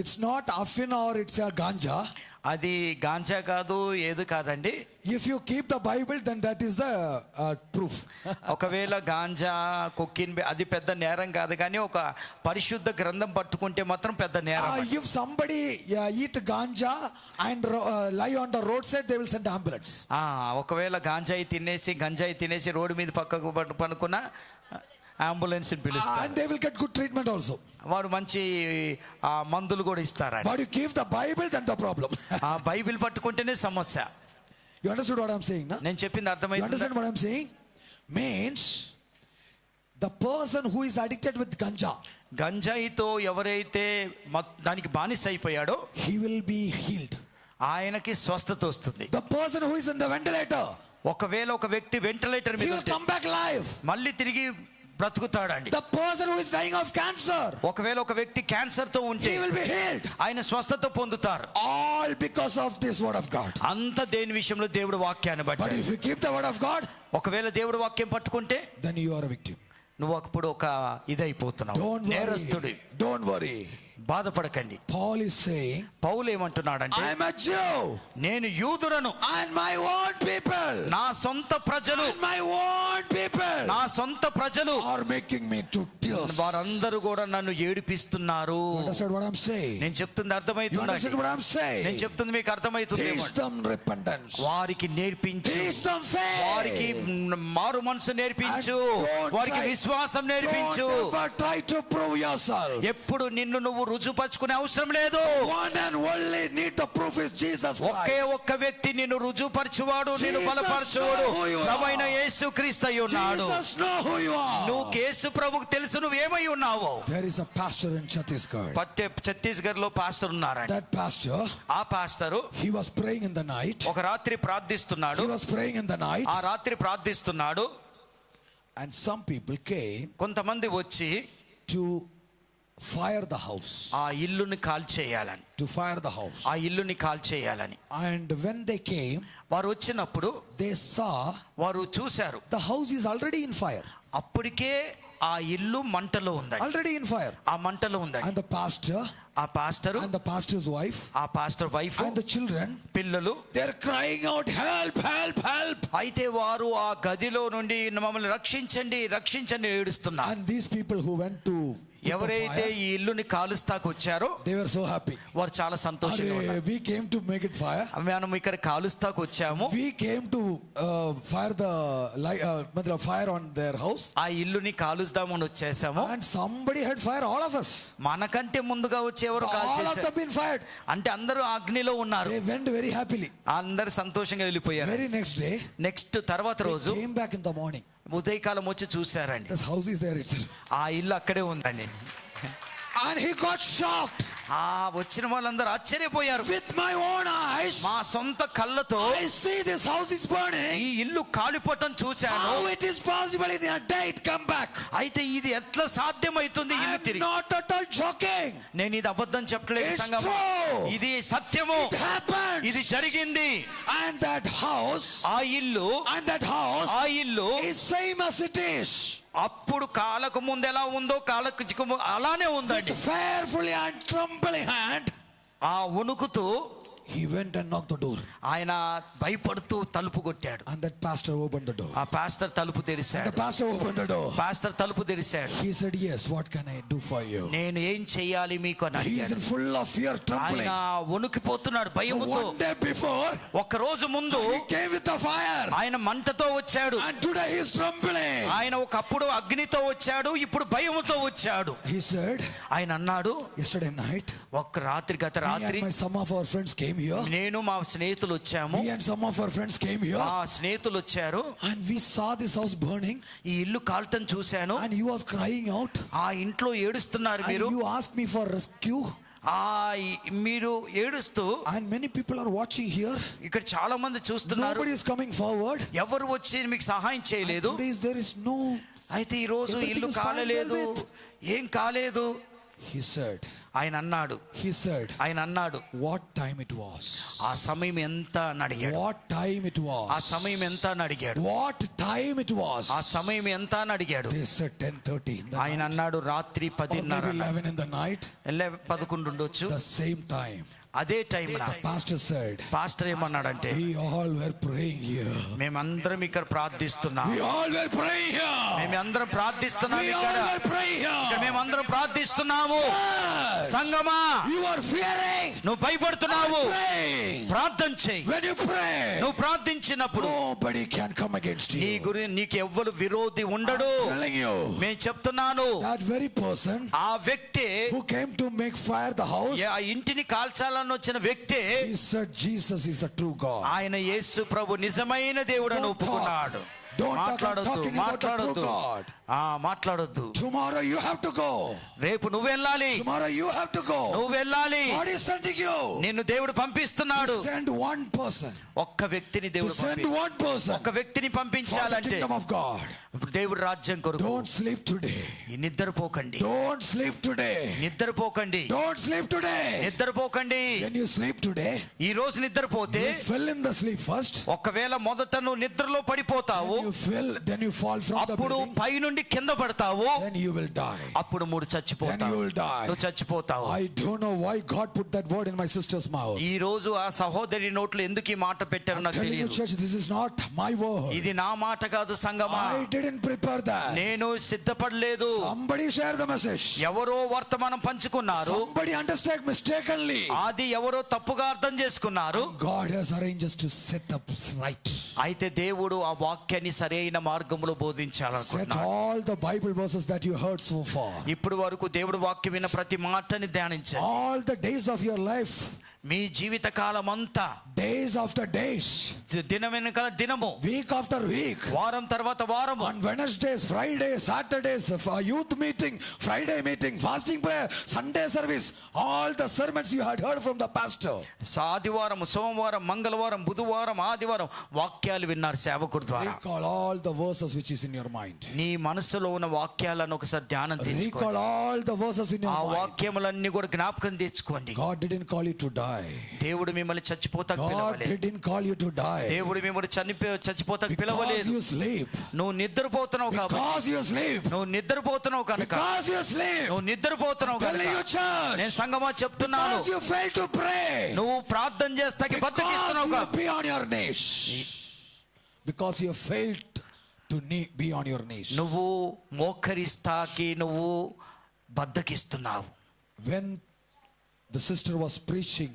it's not affin or it's a ganja. అది గాంజా కాదు, ఏది కాదండి. If you keep the Bible, then that is the proof. ఒకవేళ గాంజా, కొక్కిన్ అది పెద్ద నేరం కాదు, కానీ ఒక పరిశుద్ధ గ్రంథం పట్టుకుంటే మాత్రం పెద్ద నేరం. If somebody eat ganja and lie on the roadside, they will send ambulance. ఒకవేళ గంజాయి తినేసి రోడ్డు మీద పక్కకు పనుకున్న అంబులెన్స్ పిలుస్తారు. And they will get good treatment also. వారు మంచి మందులు కూడా ఇస్తారు. But you keep the Bible, then the problem. Bible పట్టుకుంటేనే సమస్య. You understood what I'm saying, na? నేను చెప్పింది You అర్థమైంది. understand what I'm saying? Means the person who is addicted with ganja, గంజాయితో ఎవరైతే దానికి బానిస అయిపోయాడో, he will be healed. ఆయనకి స్వస్థత వస్తుంది. The person who is in the ventilator, ఒకవేళ ఒక వ్యక్తి వెంటిలేటర్ he మీద will ఉంటే come back live. మళ్ళీ తిరిగి బ్రతుకుతాడండి. The person who is dying of cancer, ఒకవేళ ఒక వ్యక్తి క్యాన్సర్ తో ఉంటే he will be healed. ఆయన స్వస్థత పొందుతారు. All because of this word of God. అంత దేని విషయంలో దేవుడు వాక్యాన్ని But బట్టి. if you keep the word of God, ఒకవేళ దేవుడు వాక్యం పట్టుకుంటే then you are a victim. నువ్వు అప్పుడు ఒక ఇదైపోతున్నావు, Don't నేరస్తుడి. worry. Don't worry. బాధపడకండి. Paul is saying, పౌలు ఏమంటున్నాడంటే, I am a Jew, నేను యూదులను, and my own people, నా సొంత ప్రజలు, and my own people నా సొంత ప్రజలు are making me to tears. వారందరూ కూడా నన్ను ఏడిపిస్తున్నారు. You understand what I'm saying? నేను చెప్తుంది You అర్థమవుతుందండి. understand what I'm saying? నేను చెప్తుంది మీకు అర్థమవుతుంది. Teach them repentance. వారికి నేర్పించు, Teach them faith. వారికి మారు మనసు నేర్పించు, And don't వారికి try- విశ్వాసం నేర్పించు. Don't ever try to prove yourself. ఎప్పుడు నిన్ను నువ్వు రుజువుపరచుకునే అవసరం లేదు. One and only need the proof is Jesus okay Christ. ఒక్క వ్యక్తి నిన్ను రుజువుపరచువాడు, నిన్ను Jesus బలపరచువాడు, know who you are. ప్రభువైన యేసుక్రీస్తు అయి ఉన్నాడు. Jesus know who you are. నువ్వు యేసు ప్రభువుకు తెలుసు నువ్వు ఏమై ఉన్నావో. There is a pastor in Chhattisgarh. Chhattisgarh లో పాస్టర్ ఉన్నారండి. That pastor, ఆ pastor he was praying in the night. ఒక రాత్రి ప్రార్థిస్తున్నాడు. He was praying in the night, ఆ రాత్రి ప్రార్థిస్తున్నాడు. and some people came కొంతమంది వచ్చి to fire the house. ఆ ఇల్లుని కాల్చేయాలని, To fire the house. ఆ ఇల్లుని కాల్చేయాలని And when they came, వారు వచ్చినప్పుడు they saw వారు చూశారు, the house is already in fire. అప్పటికే ఆ ఇల్లు మంటలో ఉందండి. Already in fire. ఆ మంటలో ఉందండి. And the pastor ఆ pastor and the pastor's wife ఆ pastor wife and the children, పిల్లలు they're crying out, help, help, help. అయితే వారు ఆ గదిలో నుండి మమ్మల్ని రక్షించండి రక్షించండి ఏడుస్తున్నారు. And these people who went to put the ఎవరైతే fire, ఈ ఇల్లుని కాలుస్తాకు వచ్చారో they were so happy. వారు చాలా సంతోషంగా ఉన్నారు. We came to make it fire. మనం ఇక్కడ కాలుస్తాకు వచ్చాము, We came to fire the fire on their house. ఆ ఇల్లుని కాలుస్తామని వచ్చేసాము. And somebody had fire, all of us. మనకంటే ముందుగా వచ్చేవారు కాల్ All of చేశారు. them been fired. అంటే అందరూ అగ్నిలో ఉన్నారు. They went very happily. అందరు సంతోషంగా వెళ్ళిపోయారు. Very next day, నెక్స్ట్ తర్వాత they రోజు came back in the morning. ఉదయకాలం వచ్చి చూసారండి, This house is there itself. ఆ ఇల్లు అక్కడే ఉందండి. And he got shocked. ఆ వచ్చిన వాళ్ళందరూ ఆశ్చర్యపోయారు. With my own eyes, మా సొంత కళ్ళతో I see this house is burning. ఈ ఇల్లు కాలిపోవటం చూశాను. How it is possible in a day it come back? అయితే ఇది ఎట్లా సాధ్యమవుతుంది ఇల్లు I'm తిరిగి? not at all joking. నేను ఇది అబద్ధం చెప్పలేదు It's సంగమా, true. ఇది సత్యము, It happened. ఇది జరిగింది. And that house, ఆ ఇల్లు ఆ ఇల్లు is same as it is. అప్పుడు కాలకు ముందు ఎలా ఉందో కాలకు అలానే ఉందండి. With fearfully and trembling hand, ఆ వణుకుతూ he went and knocked the door. ఆయన భయపడుతూ తలుపు కొట్టాడు. And that pastor opened the door. ఆ పాస్టర్ తలుపు And the తెరిచాడు. pastor opened the door. Pastor తలుపు తెరిచాడు. He said, yes, what can I do for you? నేను ఏం చెయ్యాలి మీకు అని He is అడిగాడు. full of fear, trembling. ఆయన వణుకిపోతున్నాడు భయముతో. One day before, ఒక్క రోజు ముందు he came with the fire. ఆయన మంటతో వచ్చాడు. And today he is trembling. ఆయన ఒకప్పుడు అగ్నితో వచ్చాడు, ఇప్పుడు భయముతో వచ్చాడు. He said, ఆయన అన్నాడు, yesterday night, ఒక్క రాత్రి గత me రాత్రి and some of our friends came here. నేను మా స్నేహితులు వచ్చాము. Me and some of our friends came here. ఆ స్నేహితులు వచ్చారు. And we saw this house burning. ఈ ఇల్లు కాల్టం చూశాను. And you was crying out. ఆ ఇంట్లో ఏడుస్తున్నారు And మీరు. you asked me for rescue. మీరు ఏడుస్తూ, And many people are watching here. ఇక్కడ చాలా మంది చూస్తున్నారు, Nobody is coming forward. ఎవరు వచ్చి మీకు సహాయం చేయలేదు. Today there is no. అయితే ఈ రోజు Everything ఇల్లు is fine, కాలలేదు, well with. ఏం కాలేదు. He said, ఆయన అన్నాడు, what time it was? ఆ సమయం ఎంత అని అడిగాడు. What time it was? ఆ సమయం ఎంత అని అడిగాడు. What time it was? ఆ సమయం ఎంత అని అడిగాడు. They said 10:30 in the ఆయన night. అన్నాడు రాత్రి Or 10:30, maybe 11 in the night. 11 ఉండొచ్చు. The same time. అదే టైం Pastor said, పాస్టర్ ఏమన్నాడంటే, we all were praying here. మేమందరం ఇక్కడ ప్రార్థిస్తున్నాం. We all were praying here. మేమందరం ప్రార్థిస్తున్నాం. We ఇక్కడ all were praying ఇక్కడ here. మేమందరం ప్రార్థిస్తున్నాము. Yes. సంగమా, You are fearing. నువ్వు భయపడుతున్నావు. Praying. ప్రార్థన చెయ్యి. When you pray, నువ్వు ప్రార్థించినప్పుడు nobody can come against నీ you. నీకు ఎవ్వరు విరోధి ఉండడు. I'm telling you, నేను చెప్తున్నాను, that very person ఆ వ్యక్తి who came to make fire the house, ఆ ఇంటిని కాల్చాలని వచ్చిన వ్యక్తి he said Jesus is the true God. ఆయన యేసు ప్రభు నిజమైన దేవుడని ఒప్పుకున్నాడు. Don't talk. I'm మాట్లాడొద్దు, talking about the true మాట్లాడొద్దు, God. మాట్లాడొద్దు. Tomorrow you have to go. రేపు నువ్వు వెళ్ళాలి, Tomorrow you have to go. నువ్వు వెళ్ళాలి. God is sending you. నిన్ను దేవుడు పంపిస్తున్నాడు. Send one person. ఒక్క వ్యక్తిని To దేవుడు send one person ఒక్క వ్యక్తిని for the పంపించాలంటే kingdom of God. ఇప్పుడు దేవుడు రాజ్యం కొరకు. Don't sleep today. నిద్రపోకండి, Don't sleep today. నిద్రపోకండి, Don't sleep today. నిద్రపోకండి. When you sleep today, ఈ రోజు నిద్రపోతే you fell in the sleep first. ఒకవేళ మొదట నువ్వు నిద్రలో పడిపోతావు, Then you fall from the అప్పుడు building. పై నుండి కింద పడతావు, Then you will die. అప్పుడు మూడు Then చచ్చిపోతావు. you will die. నువ్వు చచ్చిపోతావు. I don't know why God put that word in my sister's mouth. ఈ రోజు ఆ సహోదరి నోట్లో ఎందుకు ఈ మాట పెట్టారో I'm నాకు telling you, తెలియదు. church, this is not my word. ఇది నా మాట కాదు సంగమా. I didn't prepare that. నేను సిద్ధపడలేదు. Somebody share the message. ఎవరో వర్తమానం పంచుకున్నారు, Somebody understand mistakenly. అది ఎవరో తప్పుగా అర్థం చేసుకున్నారు. God has arranged us to set up right. అయితే దేవుడు ఆ వాక్యాన్ని సరైన మార్గంలో Set బోధించాలనుకున్నాడు. all the Bible verses that you heard so far. ఇప్పుడు వరకు దేవుడు వాక్యం విన్న ప్రతి మాటని ధ్యానించండి. All the days of your life. మీ జీవిత కాలం అంతా, Days after days. దినం వెనుక దినము, Week after week. వారం తర్వాత వారము, On Wednesdays, Fridays, Saturdays, youth meeting, Friday meeting, fasting prayer, Sunday service, all the sermons you had heard from the pastor. ఆదివారం, సోమవారం, మంగళవారం, బుధవారం, ఆదివారం వాక్యాలు విన్నారు సేవకుడి ద్వారా. Recall all the verses which is in your mind. నీ మనసులో ఉన్న వాక్యాలను ఒకసారి ధ్యానం Recall తెచ్చుకోండి. all the verses in ఆ your mind. వాక్యములన్నీ కూడా జ్ఞాపకం తెచ్చుకోండి. God didn't call you to die. దేవుడు మిమ్మల్ని చచ్చిపోతా God పిలవలేదు. didn't call you to die. దేవుడు మిమ్మల్ని చచ్చిపోతాకు Because పిలవలేదు. you sleep. నువ్వు నిద్రపోతున్నావు కాబట్టి, Because you sleep. నువ్వు నిద్రపోతున్నావు కనుక, Because you sleep. నువ్వు నిద్రపోతున్నావు Telling you, కనుక church. నేను సంగమా చెప్తున్నాను, Because you fail to pray. నువ్వు ప్రార్థన చేస్తాకి Because బద్దకిస్తున్నావు you కాబట్టి, be on your knees. Because you failed to be on your knees. నువ్వు మోకరిస్తాకి నువ్వు బద్దకిస్తున్నావు. When the sister was preaching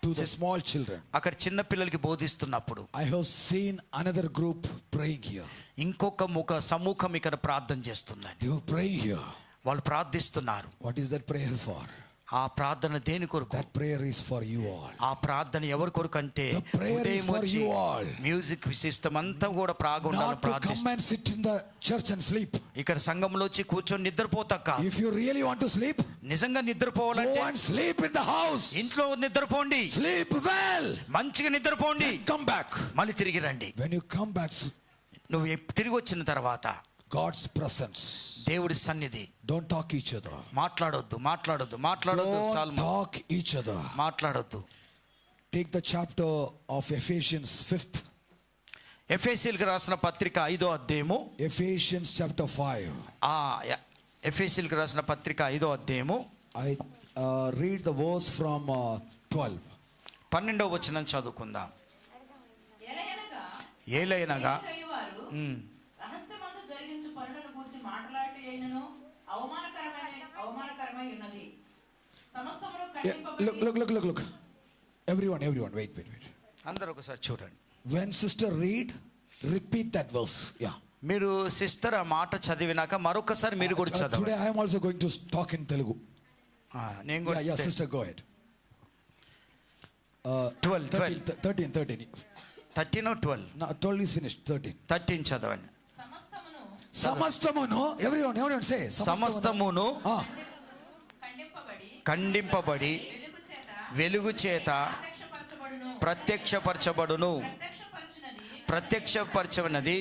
to the small children, అక్కడ చిన్న పిల్లలకి బోధిస్తున్నప్పుడు I have seen another group praying here. ఇంకొక సమూహం ఇక్కడ ప్రార్థన చేస్తుందండి. They were praying here. వాళ్ళు ప్రార్థిస్తున్నారు. What is that prayer for? ఆ ప్రార్థన దేని కొరకు? That prayer is for you all. ఆ ప్రార్థన ఎవరి కొరకు అంటే, The prayer is for you all. Music system అంతా కూడా ప్రాగుండాలని Not to come ప్రార్థిస్తాం. and sit in the church and sleep. ఇక్కడ సంఘంలో వచ్చి కూర్చొని నిద్రపోతాక, If you really want to sleep, నిజంగా go నిద్రపోవాలంటే and sleep in the house. ఇంట్లో నిద్రపోండి, Sleep well. మంచిగా నిద్రపోండి, Come back. మళ్ళీ తిరిగి రండి. When you come back, నువ్వు తిరిగి వచ్చిన తర్వాత God's presence. దేవుడి సన్నిధి. Don't talk each other. మాట్లాడొద్దు. Don't talk each other. మాట్లాడొద్దు. Take the chapter of Ephesians 5th. ఎఫెసీయులకు రాసిన పత్రిక 5వ అధ్యాయము. Ephesians chapter 5. ఎఫెసీయులకు రాసిన పత్రిక 5వ అధ్యాయము. I read the verse from 12. 12వ వచనం చదువుకుందాం. ఎలయనగా ఏలైనగా చేయువారు రహస్యమందు జరిగించు పనులను గురించి మాట్లాడుటూ అయినను అవమానకరమై ఉన్నది. సమస్తమును ఖండింపబడి Look. Everyone, wait. అందరూ ఒకసారి చూడండి. When sister read, repeat that verse. Yeah. మీరు సిస్టర్ ఆ మాట చదివినాక మరొకసారి మీరు కూడా Today చదవండి. I am also going to talk in Telugu. నేను కూడా Yeah, sister, go ahead. 12 13. 13 or 12? No, 12 is finished. 13. చదవండి. సమస్తమును, everyone say. సమస్తమును ఖండింపబడి వెలుగు చేత ప్రత్యక్షపరచబడును. ప్రత్యక్షపరచబడినది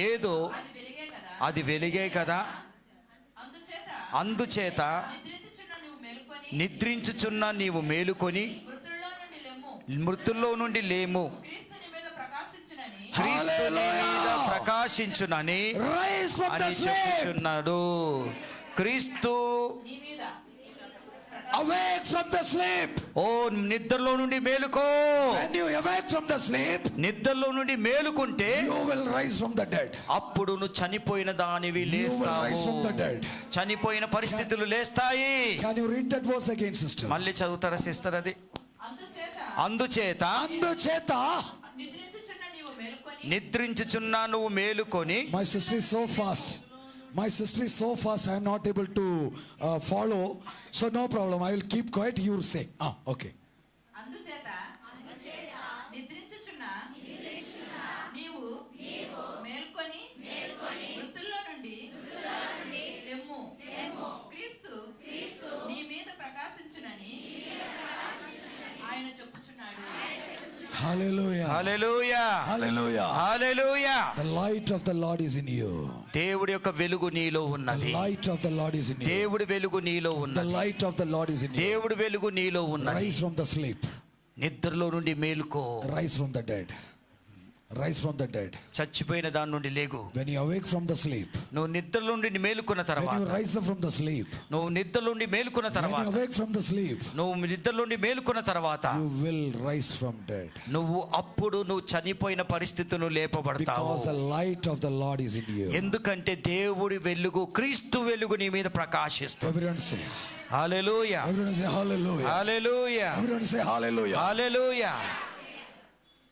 ఏదో అది వెలుగే కదా. అందుచేత నిద్రించుచున్న నీవు మేలుకొని మృతుల్లో నుండి లేము, క్రీస్తు నీ మీద ప్రకాశించునని Rise from the అని sleep. చెప్పుచున్నాడు. క్రీస్తు Awake from the sleep. ఓ నిద్రలో నుండి మేలుకో. When you awake from the sleep, నిద్రలో నుండి మేలుకుంటే you will rise from the dead. అప్పుడు నువ్వు చనిపోయిన దానివి You will లేస్తావు. rise from the dead. చనిపోయిన పరిస్థితులు లేస్తాయి. Can you read that verse again, sister? మళ్ళీ చదువుతారా సిస్టర్? అది అందుచేత నిద్రించుచున్నా నువ్వు మేలుకొని. My sister is so fast. I am not able to follow. So no problem. I will keep quiet. You will say. Okay. అందుచేత నిద్రించుచున్న నీవు మేల్కొని మృతుల్లో నుండి లెమ్ము, క్రీస్తు నీ మీద ప్రకాశించునని ఆయన చెప్పుచున్నాడు. Hallelujah. Hallelujah, Hallelujah. Hallelujah. The light of the Lord is in you. దేవుడి యొక్క వెలుగు నీలో The ఉన్నది. light of the Lord is in you. దేవుడి వెలుగు నీలో The ఉన్నది. light of the Lord is in you. దేవుడి వెలుగు నీలో ఉన్నది. Rise from the sleep. నిద్రలో నుండి మేలుకో. Rise from the dead. Rise from the dead. చచ్చిపోయిన దాని నుండి లేగు. When you awake from the sleep. నువ్వు నిద్రలో నుండి మేలుకున్న When తర్వాత, you rise up from the sleep. నువ్వు నిద్రలో నుండి మేలుకున్న When you తర్వాత, awake from the sleep. నువ్వు నిద్రలో నుండి మేలుకున్న తర్వాత You will rise from dead. నువ్వు అప్పుడు నువ్వు చనిపోయిన పరిస్థితులు లేపబడతావు. Because the light of the Lord is in you. ఎందుకంటే దేవుడి వెలుగు, క్రీస్తు వెలుగు నీ మీద ప్రకాశిస్తుంది. Everyone say. Hallelujah, Everyone say hallelujah. Hallelujah, Everyone say hallelujah. Hallelujah.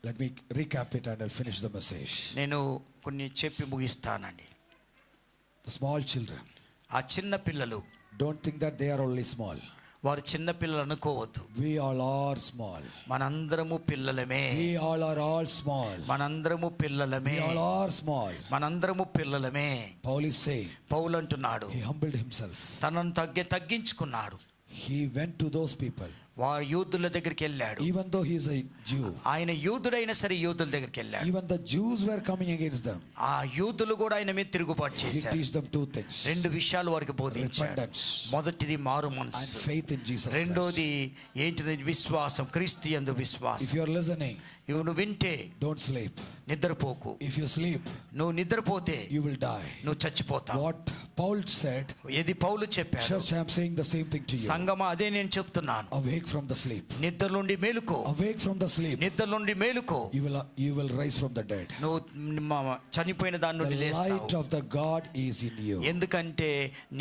Let me recap it and I'll finish the message. నేను కొన్ని చెప్పి ముగిస్తానండి. The small children. ఆ చిన్న పిల్లలు, Don't think that they are only small. వారు చిన్న పిల్లలు అనుకోవద్దు. We all are small. మనందరము పిల్లలమే. We all are all small. మనందరము పిల్లలమే. We all are small. మనందరము పిల్లలమే. Paul is saying. పౌలు అంటున్నాడు, He humbled himself. తనను తగ్గించుకున్నాడు. He went to those people. వారు యూదుల దగ్గరికి వెళ్ళాడు. Even though he is a Jew, ఆయన యూదుడైనా సరే యూదుల దగ్గరికి వెళ్ళాడు. even the Jews were coming against them. ఆ యూదులు కూడా ఆయన మీద తిరుగుబాటు He చేశారు. teach them two things: రెండు విషయాలు వారికి బోధించాడు. repentance మొదటిది మారు and మనసు, faith in Jesus Christ. రెండోది ఏంటిది? విశ్వాసం, క్రీస్తు యందు If విశ్వాసం. you are listening, నువ్వు వింటే don't sleep. నిద్రపోకు. If you sleep, నువ్వు నిద్రపోతే you will die. నువ్వు చచ్చిపోతావు. What Paul said, ఇది పౌలు చెప్పాడు. church, I am saying the same thing to you. సంగమా, అదే నేను చెప్తున్నాను. Awake from the sleep. నిద్ర నుండి మేలుకో. Awake from the sleep. నిద్ర నుండి మేలుకో. You will rise from the dead. నువ్వు చనిపోయిన దాని నుండి The light లేస్తావు. of the God is in you. ఎందుకంటే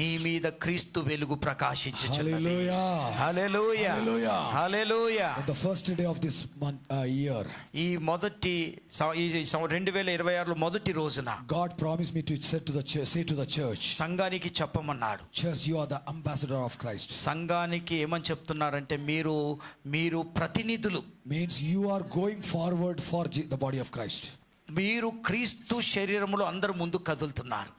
నీ మీద క్రీస్తు వెలుగు ప్రకాశించుచున్నది. Hallelujah. Hallelujah, Hallelujah. Hallelujah. On the first day of this month, year, ఈ మొదటి 2026లో మొదటి రోజున God promised me to say to the church, సంఘానికి చెప్పమన్నాడు. church, you are the ambassador of Christ. సంఘానికి ఏమని చెప్తున్నారంటే మీరు ప్రతినిధులు. Means you are going forward for the body of Christ. మీరు క్రీస్తు శరీరములో అందరూ ముందు కదులుతున్నారు.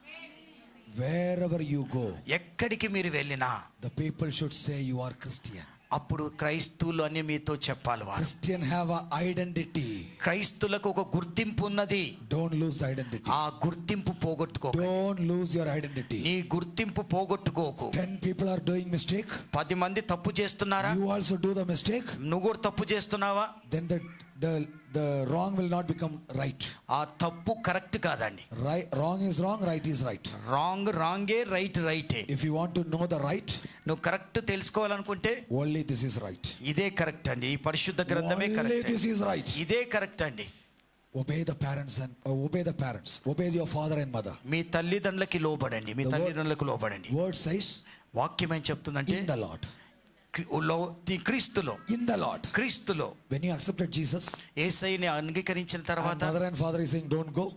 Wherever you go, ఎక్కడికి మీరు వెళ్ళినా the people should say you are Christian. అప్పుడు క్రైస్తవులు అని మీతో చెప్పాలి. వారు Christian have an identity. క్రైస్తులకు ఒక గుర్తింపు ఉన్నది. Don't lose the identity. ఆ గుర్తింపు పోగొట్టుకోకు. Don't lose your identity. నీ గుర్తింపు పోగొట్టుకోకు. 10 people are doing mistake. 10 మంది తప్పు చేస్తున్నారా? You also do the mistake. నువ్వు కూడా తప్పు చేస్తున్నావా? Then the wrong will not become right. ఆ తప్పు కరెక్ట్ కాదండి. Right, wrong is wrong, right is right. రాంగే, రైటే. If you want to know the right, నువ్వు కరెక్ట్ తెలుసుకోవాలనుకుంటే only this is right. ఇదే కరెక్ట్ అండి. ఈ పరిశుద్ధ గ్రంథమే Only correct. this is right. ఇదే కరెక్ట్ అండి. Obey the parents and obey your father and mother. మీ తల్లిదండ్రులకి లోబడండి. మీ తల్లిదండ్రులకు లోబడండి. Word says, వాక్యం ఏం చెప్తుందంటే in the Lord. క్రీస్తులో, In the Lord. క్రీస్తులో When you accepted Jesus, యేసయ్యని అంగీకరించిన and తర్వాత mother and father is saying, don't go.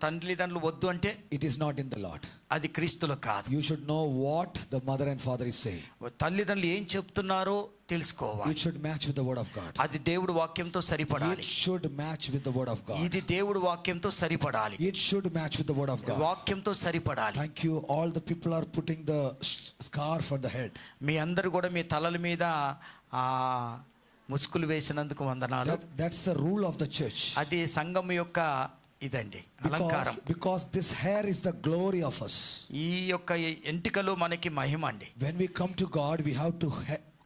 తల్లిదండ్రులు వద్దు అంటే It is not in the Lord. అది క్రీస్తులో కాదు. You should know what the mother and father is saying. తల్లిదండ్రులు ఏం చెప్తున్నారో తెలుసుకోవాలి. It should match with the word of God. అది దేవుడు వాక్యంతో సరిపడాలి. It should match with the word of God. ఇది దేవుడు వాక్యంతో సరిపడాలి. It should match with the word of God. వాక్యంతో సరిపడాలి. Thank you. All the people are putting the scarf on the head. మీ అందరు కూడా మీ తలల మీద ఆ ముసుగులు వేసినందుకు వందనాలు. That's the rule of the church. అది సంఘం యొక్క ఇదండి, అలంకారం. Because this hair is the glory of us. ఈ యొక్క ఎంటికలు మనకి మహిమ అండి. When we come to God, we have to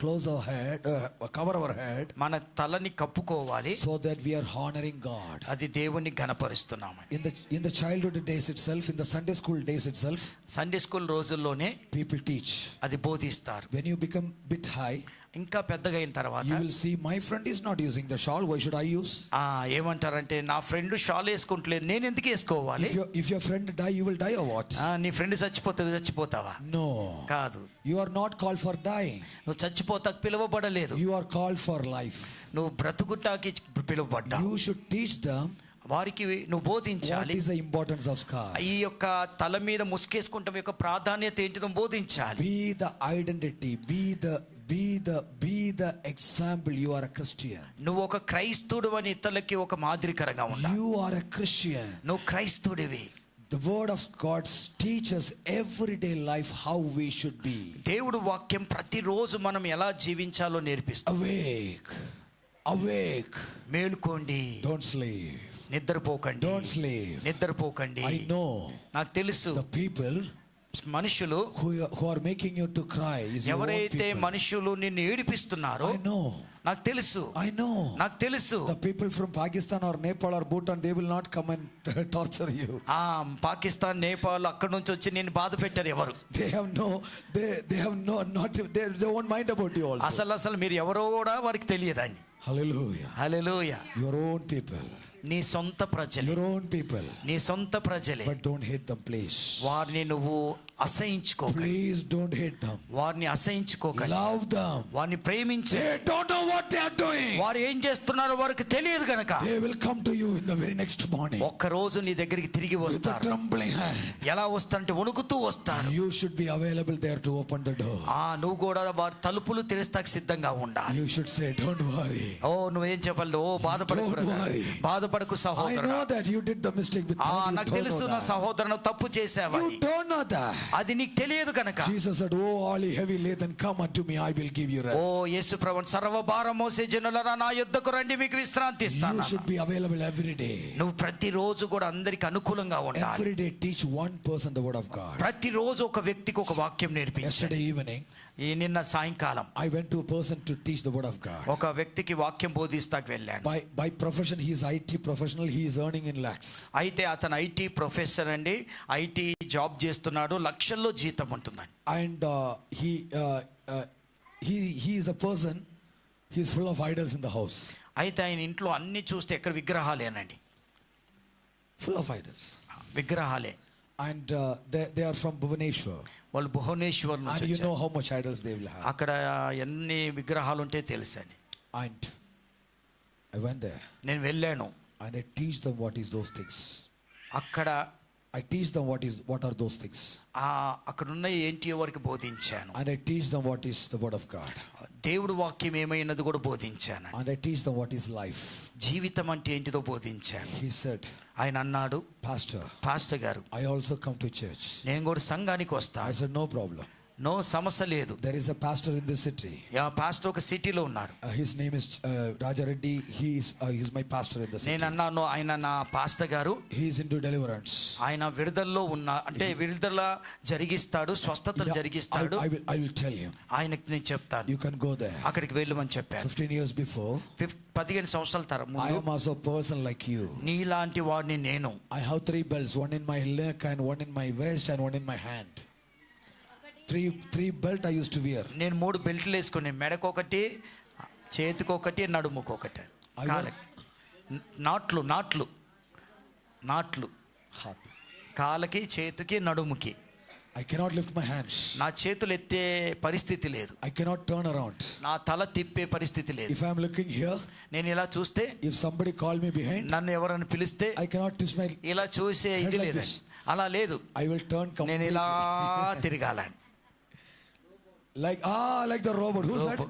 close our head, cover our head, మన తలని కప్పుకోవాలి. so that we are honoring God. అది దేవుణ్ణి ఘనపరుస్తున్నాము. In the childhood days itself, in the Sunday school days itself, Sunday school రోజుల్లోనే people teach. అది బోధిస్తారు. When you become bit high, ఇంకా పెద్దగా అయిన తర్వాత you will see, my friend is not using the shawl, why should I use? ఏమంటారంటే, నా ఫ్రెండ్ షాల్ వేసుకుంటలేదు, నేను ఎందుకు వేసుకోవాలి? If your friend die, you will die or what? నీ ఫ్రెండ్ చచ్చిపోతావా? No. కాదు. You are not called for dying. నువ్వు చచ్చిపోతాకు పిలువబడలేదు. You are called for life. నువ్వు బ్రతుకుటాకి పిలువబడ్డా. You should teach them వారికి నువ్వు బోధించాలి. what is the importance of scarf. ఈ యొక్క తల మీద ముసుకేసుకుంటాం యొక్క ప్రాధాన్యత ఏంటిదో బోధించాలి. Be the identity, be the example. You are a Christian. నువ్వు ఒక క్రైస్తవుడు అని ఇతరులకి ఒక మాదిరికరంగా ఉండాలి. You are a Christian. నువ్వు క్రైస్తవుడివి. The word of God teaches everyday life how we should be. దేవుడు వాక్యం ప్రతిరోజు మనం ఎలా జీవించాలో నేర్పిస్తుంది. Awake. మేలుకోండి. Don't sleep. నిద్రపోకండి. Don't sleep. నిద్రపోకండి. I know. నాకు తెలుసు. The people మనుషులు who are making you to cry is your own ఎవరైతే people. మనుషులు నిన్ను ఏడిపిస్తున్నారో I know. నాకు తెలుసు. I know. నాకు తెలుసు. The people from Pakistan or Nepal or Bhutan, they will not come and torture you. Pakistan, Nepal అక్కడ నుంచి వచ్చి నేను బాధ పెట్టారు ఎవరు. They won't mind about you also. అసలు మీరు ఎవరో కూడా వారికి తెలియదండి. Hallelujah. Hallelujah. Your own people. నీ సొంత ప్రజలు. Your own people. నీ సొంత ప్రజలే. But don't hate them, please. వారిని నువ్వు అసహించుకోకండి. Please don't hate them. వారిని అసహించుకోకండి. Love them. వారిని ప్రేమించు. They don't know what they are doing. వారు ఏం చేస్తున్నారో వారికి తెలియదు గనక They will come to you in the very next morning. ఒక్క రోజు నీ దగ్గరికి తిరిగి With a వస్తారు. trembling hand. ఎలా వస్తారంటే వణుకుతూ వస్తారు. You should be available there to open the door. నువ్వు కూడా వారి తలుపులు తెరుస్తాకి సిద్ధంగా ఉండాలి. You should say, don't worry. నువ్వేం చెప్పాలి? Don't worry. బాధపడకు I సహోదరుడా. know that you did the mistake with thought. You నాకు don't తెలుసు know నా that. సహోదరుడు తప్పు చేసావని. You don't know that. అది నీకు తెలియదు కనుక. Jesus said, "Oh, all ye heavy laden, come unto me, I will give you oh rest." యేసు ప్రభువు సర్వ భారం మోసే జనులారా నా యొద్దకు రండి మీకు విశ్రాంతి You ఇస్తాను. should be available every day. నువ్వు ప్రతిరోజు కూడా అందరికి అనుకూలంగా ఉండాలి. Every day teach one person the word of God. ప్రతిరోజు ఒక వ్యక్తికి ఒక వాక్యం నేర్పించాలి. Yesterday evening, ఈ నిన్న సాయంకాలం I went to a person to teach the word of God. ఒక వ్యక్తికి వాక్యం బోధిస్తాకు వెళ్ళాను. By profession, he is IT professional. He is earning in lakhs. అయితే అతను ఐటీ ప్రొఫెసర్ అండి. ఐటీ జాబ్ చేస్తున్నాడు. లక్షల్లో జీతం ఉంటుందండి. And he is a person. He is full of idols in the house. అయితే ఆయన ఇంట్లో అన్ని చూస్తే ఎక్కడ విగ్రహాలేనండి. Full of idols. విగ్రహాలే. And they are from Bhubaneswar. వాళ్ళు భువనేశ్వర్ And నుంచి you know వచ్చారు. how much idols they will have. అక్కడ ఎన్ని విగ్రహాలు ఉంటే తెలుసని. And I went there నేను వెళ్ళాను. and I teach them what is those things. అక్కడ I teach them what are those things. అక్కడున్న ఏంటి వరకు బోధించాను. And I teach them what is the word of God. దేవుడు వాక్యం ఏమైనది కూడా బోధించాను. And I teach them what is life. జీవితం అంటే ఏంటిదో బోధించాను. He said, ఆయన అన్నాడు, పాస్టర్ గారు I also come to church. నేను కూడా సంఘానికి వస్తా. I said, no problem. No సమస్య లేదు. There is a pastor in this city. Pastor ఒక సిటీలో ఉన్నారు. His name is Raja Reddy. He is my pastor in the city. నేను అన్నాను, ఆయన నా పాస్టర్ గారు. He is into deliverance. ఆయన విడుదలలో ఉన్న అంటే విడుదల జరిగిస్తాడు, స్వస్థతలు జరిగిస్తాడు. I will tell him. ఆయనకి నేను చెప్తాను. You can go there. అక్కడికి వెళ్ళమని చెప్పాను. 15 years before. 15 సంవత్సరాల తర్వాత I am also a person like you. నీలాంటి వాడిని నేను. I have 3 belts, one in my neck and one in my waist and one in my hand. Three belt I used to wear. నేను 3 బెల్ట్లు వేసుకుని, మెడకొకటి, చేతికొకటి, నడుముకొకటి. నాట్లు కాళ్ళకి, చేతికి, నడుముకి. I cannot lift my hands. నా చేతులు ఎత్తే పరిస్థితి లేదు. I cannot turn around. నా తల తిప్పే పరిస్థితి లేదు. If I am looking here, నేను ఇలా చూస్తే, if somebody call me behind, నన్ను ఎవరైనా పిలిస్తే I cannot twist my ఇలా చూసే ఇది లేదు. అలా లేదు. I will turn completely. నేను ఇలా తిరగాలని. like the robot. Who's that?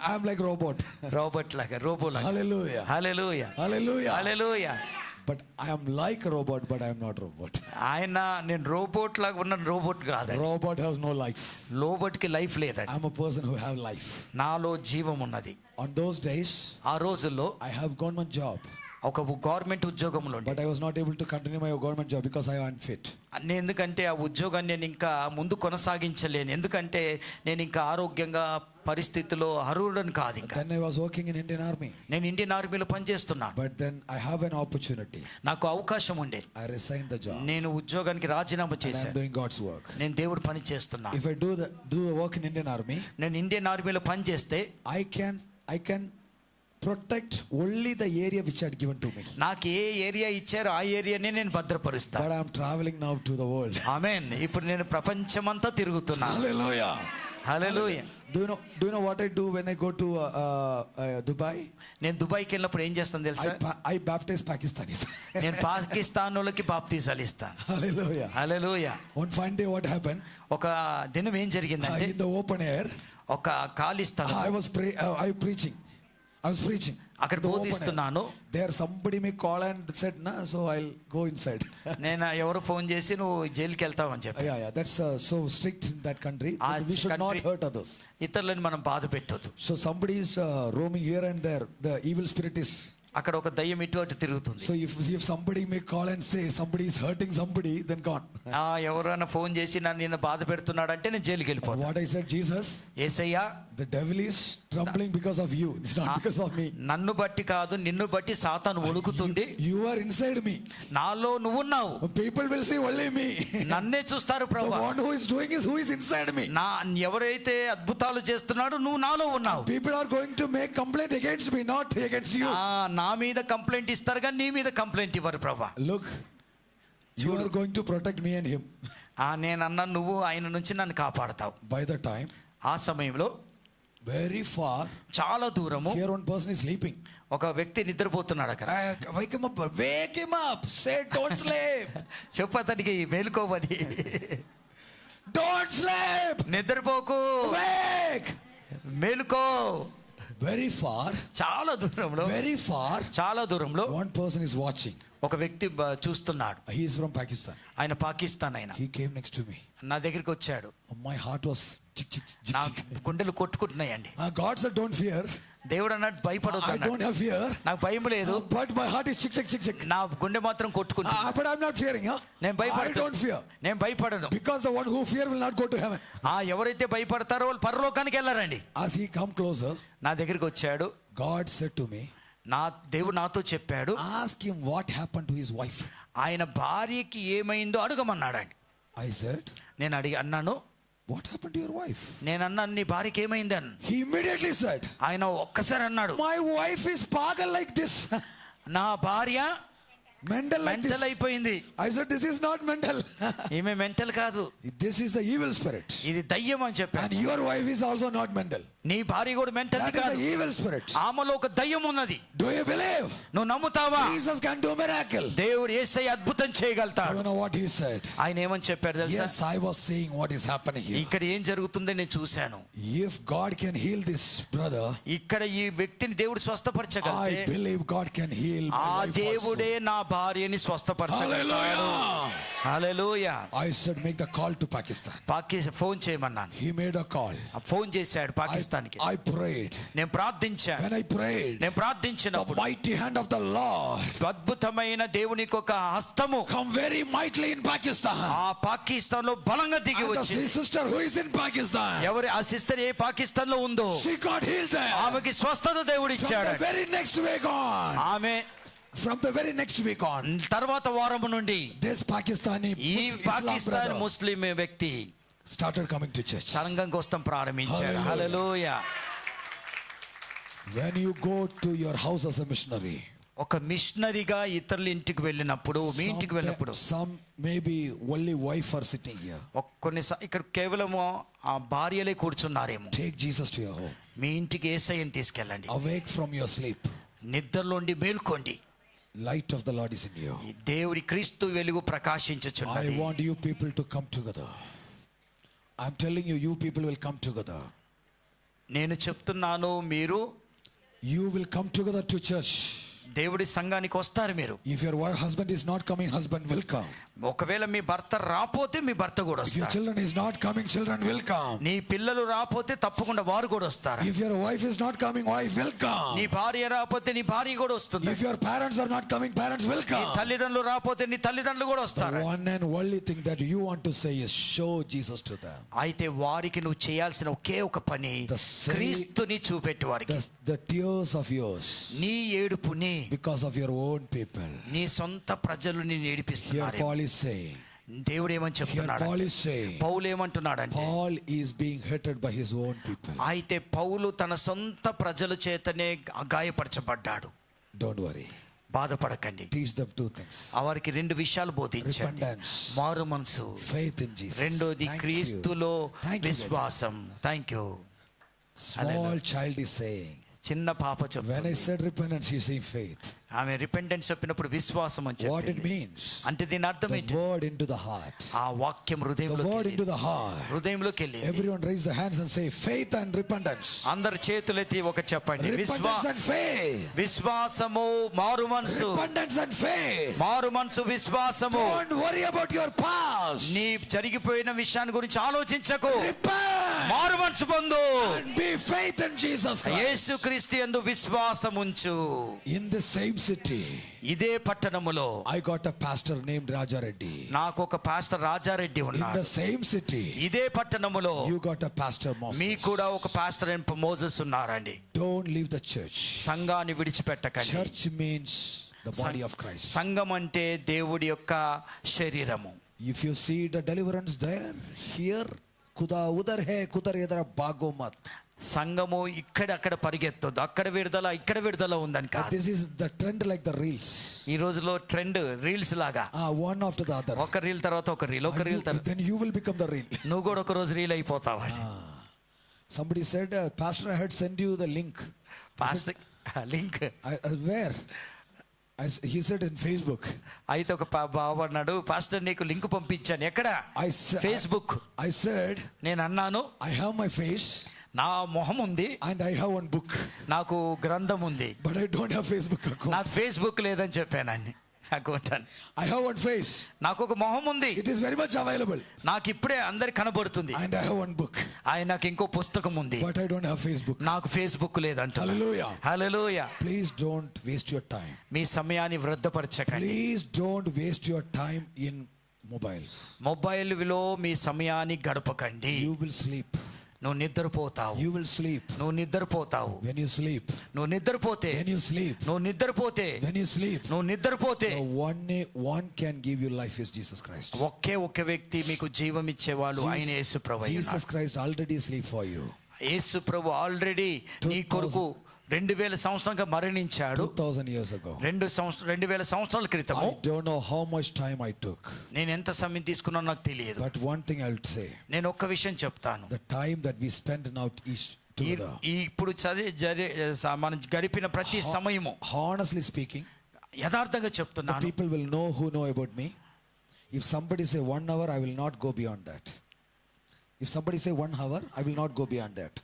I am like robot. Robot లాగా. Hallelujah. Hallelujah. Hallelujah. Hallelujah. But I am like a robot, but I am not robot. ఆయన నేను రోబోట్ లాగా ఉన్న రోబోట్ కాదు. Robot has no life. Robot కి లైఫ్ లేదండి. I am a person who have life. నాలో జీవం ఉన్నది. On those days, ఆ రోజుల్లో I have government job. ఒక గవర్నమెంట్ ఉద్యోగంలో, but I was not able to continue my government job because I am unfit. ఎందుకంటే ఆ ఉద్యోగాన్ని నేను ఇంకా ముందు కొనసాగించలేను. ఎందుకంటే నేను ఇంకా ఆరోగ్యంగా పరిస్థితిలో అర్హుడని కాదు. ఇంకా then I was working in Indian Army. నేను ఇండియన్ ఆర్మీలో పనిచేస్తున్నా. but then I have an opportunity. నాకు అవకాశం ఉండే. I resigned the job. నేను ఉద్యోగానికి రాజీనామా చేశాను. I am doing God's work. నేను దేవుడి పని చేస్తున్నా. if I do the work in Indian Army, నేను ఇండియన్ ఆర్మీలో పని చేస్తే I can protect only the area which had given to me. నాకు ఏ ఏరియా ఇచ్చారో ఆ ఏరియానే నేను భద్రపరుస్తాను. but I am traveling now to the world. ఆమేన్. ఇప్పుడు నేను ప్రపంచమంతా తిరుగుతున్నా. Hallelujah. Hallelujah. do you know what I do when I go to Dubai? నేను దుబాయ్కి వెళ్ళినప్పుడు ఏం చేస్తాను తెలుసా? I baptize Pakistanis. నేను పాకిస్తాన్ వాళ్ళకి బాప్తిసాలు ఇస్తాను. Hallelujah. Hallelujah. one fine day what happened? ఒక దినం ఏం జరిగిందంటే, in the open air, ఒక ఖాళీ స్థలం, I was preaching. అక్కడ బోధిస్తున్నాను. there somebody may call and said na, so I'll go inside. నేను ఎవరు ఫోన్ చేసి నువ్వు జైలుకి వెళ్తావని చెప్పి. yeah that's so strict in that country. we should not hurt others. ఇతరులను మనం బాధ పెట్టొద్దు. so somebody is roaming here and there. The evil spirit is అక్కడ ఒక దయ్యం ఇటు అటు తిరుగుతుంది. so if somebody may call and say somebody is hurting somebody, then gone. ఎవరైనా ఫోన్ చేసి నిన్ను బాధ పెడుతున్నాడు అంటే నేను జైలుకి వెళ్ళిపోతాను. what I said, Jesus, Yesayya, the devil is trembling because of you. It's not because of me. నన్ను బట్టి కాదు, నిన్ను బట్టి సాతాను వణుకుతుంది. you are inside me. నాలో నువ్వున్నావు. people will see only me. నన్నే చూస్తారు ప్రభువా. the one who is doing is who is inside me. ఎవరైతే అద్భుతాలు చేస్తున్నాడో నువ్వు నాలో ఉన్నావు. people are going to make complaint against me, not against you. నా మీద కంప్లైంట్ ఇస్తారు కానీ నీ మీద కంప్లైంట్ ఇవ్వరు ప్రభువా. look, you are going to protect me and him. నేను అన్నా, నువ్వు ఆయన నుంచి నన్ను కాపాడతావు. by the time, ఆ సమయంలో very far, చాలా దూరము, here one person is sleeping. ఒక వ్యక్తి నిద్రపోతున్నాడు అక్కడ. wake him up, say don't sleep. చెప్పు అతనికి మేలుకోమని. don't sleep. నిద్రపోకు, wake. మేలుకో. Very far, చాలా దూరంలో, very far, చాలా దూరంలో one person is watching. ఒక వ్యక్తి చూస్తున్నాడు. He is from Pakistan. ఆయన పాకిస్తాన్ ఆయన. He came next to me. నా దగ్గరికి వచ్చాడు. My heart was chick, chick, chick, నా chick. గుండెలు కొట్టుకుంటున్నాయండి. God said, don't fear. దేవుడు అన్నాడు భయపడొద్దు I అన్నాడు. don't have fear. నాకు భయం లేదు, But my heart is chick, chick, chick, chick. నా గుండె మాత్రం కొట్టుకుంటుంది. But I'm not fearing, huh? నేను I భయపడను. don't fear. నేను భయపడను. Because the one who fear will not go to heaven. ఎవరైతే భయపడతారో వాళ్ళు పరలోకానికి వెళ్ళారండి. As he come closer, నా దగ్గరికి వచ్చాడు. God said to me, నా దేవుడు నాతో చెప్పాడు, ask him what happened to his wife. ఆయన భార్యకి ఏమైందో అడగమన్నాడు ఆయన. I said, నేను అన్నాను, what happened to your wife? నేను అన్నాను, నీ భార్యకి ఏమైంది అని. He immediately said, ఆయన ఒక్కసారి అన్నాడు, my wife is pagal like this. నా భార్య Mental like మెంటల్ this. అయిపోయింది. I said, this is not mental. ఈమె మెంటల్ కాదు, This is the evil spirit. ఇది దయ్యం అని And చెప్పాను. your wife is also not mental. నీ భార్య కూడా మెంటల్ That is కాదు, the evil spirit. ఆమెలో ఒక దయ్యం ఉన్నది. Do you believe? నువ్వు నమ్ముతావా? Jesus can do miracle. దేవుడు యేసయ్య అద్భుతం I చేయగలుగుతాడు. don't know what he said. ఆయన ఏమని చెప్పాడు తెలుసా? Yes, I was seeing what is happening here. ఇక్కడ ఏం జరుగుతుందో నేను చూశాను. If God can heal this brother, ఇక్కడ ఈ వ్యక్తిని దేవుడు I స్వస్థపరచగలిగితే believe God can heal ఆ my wife also. దేవుడే నా భార్యని స్వస్థపరచగలుగుతాడు. Hallelujah. Hallelujah. I said, make the call to Pakistan. Phone చేయమన్నాను. He made a call. Phone చేశాడు పాకిస్తాన్కి. I prayed. నేను ప్రార్థించాను. When I prayed, నేను the ప్రార్థించినప్పుడు mighty hand of the Lord అద్భుతమైన దేవునికి ఒక హస్తము come very mightily in Pakistan. ఆ పాకిస్తాన్ లో బలంగా దిగి And the వచ్చింది. sister who is in Pakistan, ఎవరి ఆ సిస్టర్ ఏ పాకిస్తాన్ లో ఉందో she got healed there. ఆమెకి స్వస్థత దేవుడు From ఇచ్చాడు. the very next week on. ఆమె From the very next week on. తర్వాత వారము నుండి This Pakistani ఈ Islam పాకిస్తాన్ brother ముస్లిం వ్యక్తి started coming to church. సంఘంకి వస్తాం ప్రారంభించాడు. Hallelujah. Hallelujah. When you go to your house as a missionary, ఒక మిషనరీగా ఇతరుల ఇంటికి వెళ్ళినప్పుడు, మీ ఇంటికి వెళ్ళినప్పుడు some maybe only wife are sitting here. కొన్నిసార్లు ఇక్కడ కేవలము ఆ భార్యలే కూర్చున్నారేమో. Take Jesus to your home. మీ ఇంటికి యేసయ్యని తీసుకెళ్ళండి. Awake from your sleep. నిద్రలోండి మేల్కోండి. Light of the Lord is in you. ఈ దేవుడి క్రీస్తు వెలుగు I ప్రకాశించుచున్నది. want you people to come together. I'm telling you, you people will come together. నేను చెప్తున్నాను, మీరు You will come together to church. దేవుడి సంఘానికి వస్తారు. మీరు If your husband is not coming, husband will come. ఒకవేళ మీ భర్త రాపోతే మీ భర్త కూడా If your వస్తారు. children is not coming, children will come. నీ పిల్లలు రాపోతే తప్పకుండా వారు కూడా వస్తారు. If your wife is not coming, wife will come. నీ భార్య రాపోతే నీ భార్య కూడా వస్తుంది. If your parents are not coming, parents will నీ come. తల్లిదండ్రులు రాపోతే నీ తల్లిదండ్రులు కూడా The వస్తారు. one and only thing that you want to say is show Jesus to them. అయితే వారికి నువ్వు చేయాల్సిన ఒకే ఒక పని, The same- క్రీస్తుని చూపెట్టు వారికి. The tears of yours నీ ఏడుపుని because of your own people. నీ సొంత ప్రజలు నిన్ను Here ఏడిపిస్తున్నారు. Paul is saying. దేవుడు ఏమని Here చెప్తున్నాడు? Paul is saying. పౌలు ఏమంటున్నాడంటే, Paul is being hated by his own people. అయితే పౌలు తన సొంత ప్రజల చేతనే గాయపరచబడ్డాడు. Don't worry. బాధపడకండి. Teach them two things. వారికి రెండు విషయాలు బోధించండి. Repentance. మారు మనసు, Faith in Jesus. రెండోది Thank you. క్రీస్తులో Thank you, విశ్వాసం. Thank you. Small child is saying. చిన్న పాప When I చెప్తుంది. said repentance, he's saying faith. ఆమె రిపెంటెన్స్ చెప్పినప్పుడు విశ్వాసం అని What it చెప్పింది. means? అంటే దీని అర్థం The ఏంటి? word into the heart. ఆ వాక్యం The హృదయంలోకి word into వెళ్ళింది. the heart. హృదయంలోకి వెళ్ళింది. Everyone raise their hands and say faith and repentance. అందరు చేతులెత్తి ఒక చెప్పండి. Repentance and faith. విశ్వాసము, మారు మనసు. Repentance and faith. మారు మనసు, విశ్వాసము. Don't worry about your past. నీ జరిగిపోయిన విషయాన్ని గురించి ఆలోచించకు. Repent మారు మనసు పొందు. and be faith in Jesus Christ. యేసుక్రీస్తు యందు విశ్వాసం ఉంచు. In the same city, ఇదే పట్టణములో I got a pastor named Raja Reddy. నాకు ఒక పాస్టర్ రాజారెడ్డి In ఉన్నాడు. the same city, ఇదే పట్టణములో you got a pastor Moses. మీకు కూడా ఒక పాస్టర్ మోసెస్ ఉన్నారండి. Don't leave the church. సంఘాన్ని విడిచిపెట్టకండి. Church means the body of Christ. సంఘం అంటే దేవుడి యొక్క శరీరము. If you see the deliverance there, here, kuda udar hai, kudar idhar bhago mat. సంఘము ఇక్కడ పరిగెత్తొద్దు. అక్కడ విడుదల, ఇక్కడ విడుదల ఉందని కాదు. This is the trend like the reels. ఈ రోజులో ట్రెండ్ రీల్స్ లాగా, One after the other. ఒక రీల్ తర్వాత ఒక రీల్, ఒక రీల్ తర్వాత Then you will become the reel. నువ్వు కూడా ఒక రోజు రీల్ అయిపోతావా? Somebody said, Pastor, I had sent you the link. Pastor link Where? He said in Facebook. అయితే ఒక బాబు అన్నాడు, పాస్టర్ నీకు లింక్ పంపించాను. ఎక్కడ? I said, Facebook. I said, నేను అన్నాను, I have my face. నా మొహం ఉంది, and I have one book, నాకు గ్రంథం ఉంది, but I don't have Facebook account. నాకు ఫేస్బుక్ లేదని చెప్పానండి. అకౌంట్ అని. I have one face, నాకు ఒక మొహం ఉంది, it is very much available, నాకు ఇప్పుడే అందరి కనబడుతుంది. and I have one book, నాకు ఇంకో పుస్తకం ఉంది, but I don't have Facebook. నాకు ఫేస్బుక్ లేదంట. Hallelujah. Hallelujah. Please don't waste your time. మీ సమయాన్ని వృద్ధపరచకండి. Please don't waste your time in mobiles. మొబైల్లో మీ సమయాన్ని గడపకండి. You will sleep. నువ్వు నిద్రపోతావు. You will sleep. నువ్వు నిద్రపోతావు. When you sleep. నువ్వు నిద్రపోతే, When you sleep. నువ్వు నిద్రపోతే, When you sleep. నువ్వు నిద్రపోతే The one can give you life is Jesus Christ. ఒకే వ్యక్తి మీకు జీవం ఇచ్చేవాళ్ళు ఆయన యేసు ప్రభువే. Jesus Christ already sleep for you. Yesu Prabhu already నీ కొరకు 2000 సంవత్సరాలుగా మరణించాడు. 2000 years ago. 2000 సంవత్సరాల క్రితము. I don't know how much time I took. నేను ఎంత సమయం తీసుకున్నానో నాకు తెలియదు. But one thing I'll say. నేను ఒక్క విషయం చెప్తాను. The time that we spend now is together. ఇప్పుడు మనం గడిపిన ప్రతి సమయము, honestly speaking, యథార్థంగా the చెప్తున్నాను, people will know who know about me. If somebody say 1 hour, I will not go beyond that. If somebody say 1 hour, I will not go beyond that.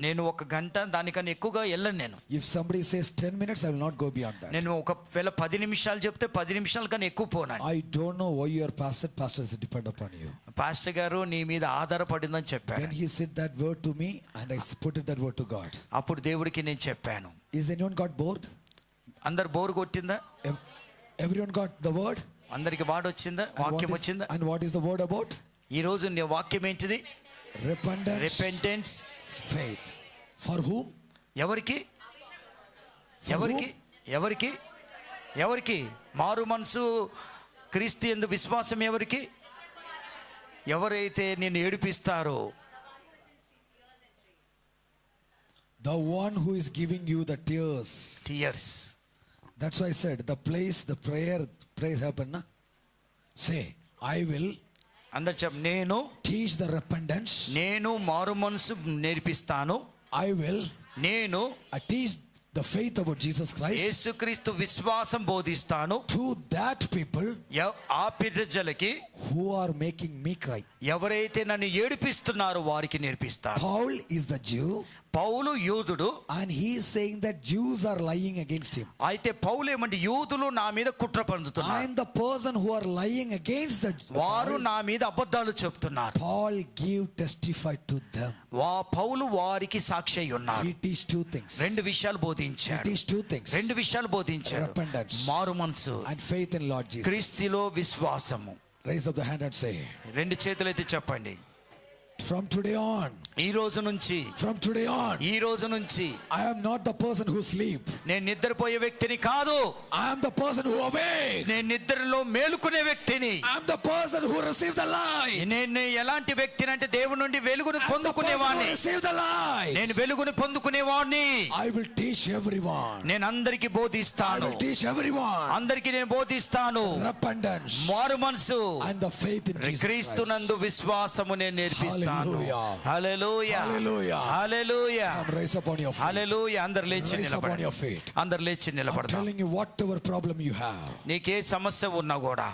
నేను 1 గంట దానికన్నా ఎక్కువగా వెళ్ళను. నేను If somebody says 10 minutes, I will not go beyond that. నేను ఒకవేళ 10 నిమిషాలు చెప్తే 10 నిమిషాల కన్నా ఎక్కువ పోను. I don't know why your pastor is depend upon you. Pastor గారు నీ మీద ఆధారపడిందని చెప్పారు. When he said that word to me and I put that word to God. అప్పుడు దేవుడికి నేను చెప్పాను. Is anyone got bored? అందరు బోర్ కొట్టిందా? Everyone got the word? అందరికి వాడు వచ్చిందా? వాక్యం వచ్చిందా? And what is the word about? ఈ రోజు నీ వాక్యం ఏంటిది? Repentance, faith. For whom? ఎవరికి? మారు మనసు, క్రీస్తు యందు విశ్వాసం ఎవరికి? ఎవరైతే నిన్ను ఏడిపిస్తారో, the one who is giving you the tears. That's why I said the place the prayer happen na? Say I will అందరు చెప్ప, నేను teach the repentance. నేను మారు మనసు నేర్పిస్తాను. I will teach the faith about Jesus Christ. యేసుక్రీస్తు విశ్వాసం బోధిస్తాను. To that people ఆ ప్రజలకి who are making me cry. ఎవరైతే నన్ను ఏడిపిస్తున్నారో వారికి నేర్పిస్తాను. Paul is the Jew. పౌలు యూదుడు. And he is saying that Jews are lying against him. అయితే పౌలు ఏమంటే యూదులు నా మీద కుట్ర పన్నుతున్నారు. I am the person who are lying against the వారు నా మీద అబద్ధాలు చెప్తున్నారు. Paul testify to them. పౌలు వారికి సాక్షి అయి ఉన్నాడు. He teach 2 things. 2 విషయాలు బోధించాడు. He teach 2 things. 2 విషయాలు బోధించాడు. Repentance. మారు మనసు And faith in Lord Jesus. క్రీస్తులో విశ్వాసము. Raise up the hand and say. 2 చేతులైతే చెప్పండి. From today on. ఈ రోజు నుంచి. From today on. ఈ రోజు నుంచి. I am not the person who sleep. నేను నిద్రపోయే వ్యక్తిని కాదు. I am the person who awake. నేను నిద్రలో మేలుకునే వ్యక్తిని. I am the person who receive the light. నేను ఎలాంటి వ్యక్తిని అంటే దేవుని నుండి వెలుగును పొందుకునేవాడిని. Receive the light. నేను వెలుగును పొందుకునేవాడిని. I will teach everyone. నేను అందరికి బోధిస్తాను. I will teach everyone. అందరికి నేను బోధిస్తాను. Repentance. మారు మనసు. And the faith in Jesus Christ. క్రీస్తునందు విశ్వాసము నేను నేర్పిస్తాను. Hallelujah. Hallelujah. Hallelujah. Come raise up on your feet. హల్లెలూయా. అందరు లేచి Raise up on your నిలబడండి. feet. అందరు లేచి I'm నిలబడదాం. telling you whatever problem you have. నీకే సమస్య ఉన్నా కూడా.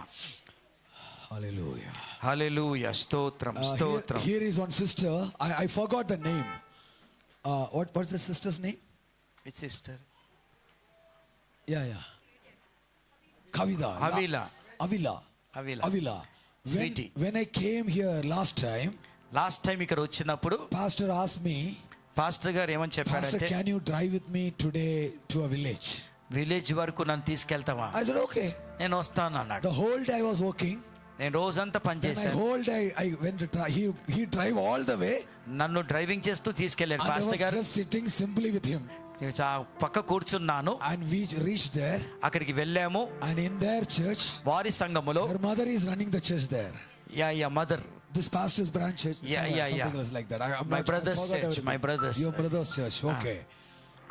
Hallelujah. హల్లెలూయా. స్తోత్రం స్తోత్రం. Here is one sister. I forgot the name. What's the sister's name? Which sister? Yeah. Kavida. Avila. Sweetie. When I came here last time ఇక్కడ వచ్చినప్పుడు pastor asked me, పాస్టర్ గారు ఏమని Pastor, చెప్పారంటే, can you drive with me today to a village? Village వరకు నన్ను తీసుకెళ్తావా? I said okay. నేను వస్తాను అన్నాడు. The whole day I was working. నేను రోజంతా పని Then చేశాను. whole day I went to try. He drive all the way. నన్ను డ్రైవింగ్ చేస్తూ తీసుకెళ్ళాడు And I was పాస్టర్ గారు. just sitting simply with him. పక్క కూర్చున్నాను. And we reached there. అక్కడికి వెళ్ళాము. And in their church, వారి సంఘములో, her mother is running the church there. Mother. This pastor's branch church. Something else like that. My brother's church. Your brother's church. Okay.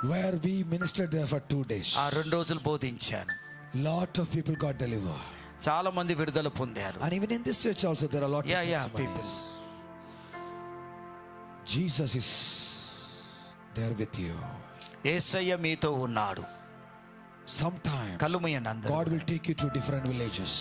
Where we ministered there for 2 days. ఆ 2 రోజులు బోధించాను. Lot of people got delivered. చాలా మంది విడుదల పొందారు. And even in this church also there are a lot of people. Jesus is there with you. యేసయ్య మీతో ఉన్నాడు. Sometimes కలుమయ్యండి అందరూ. God will take you to different villages.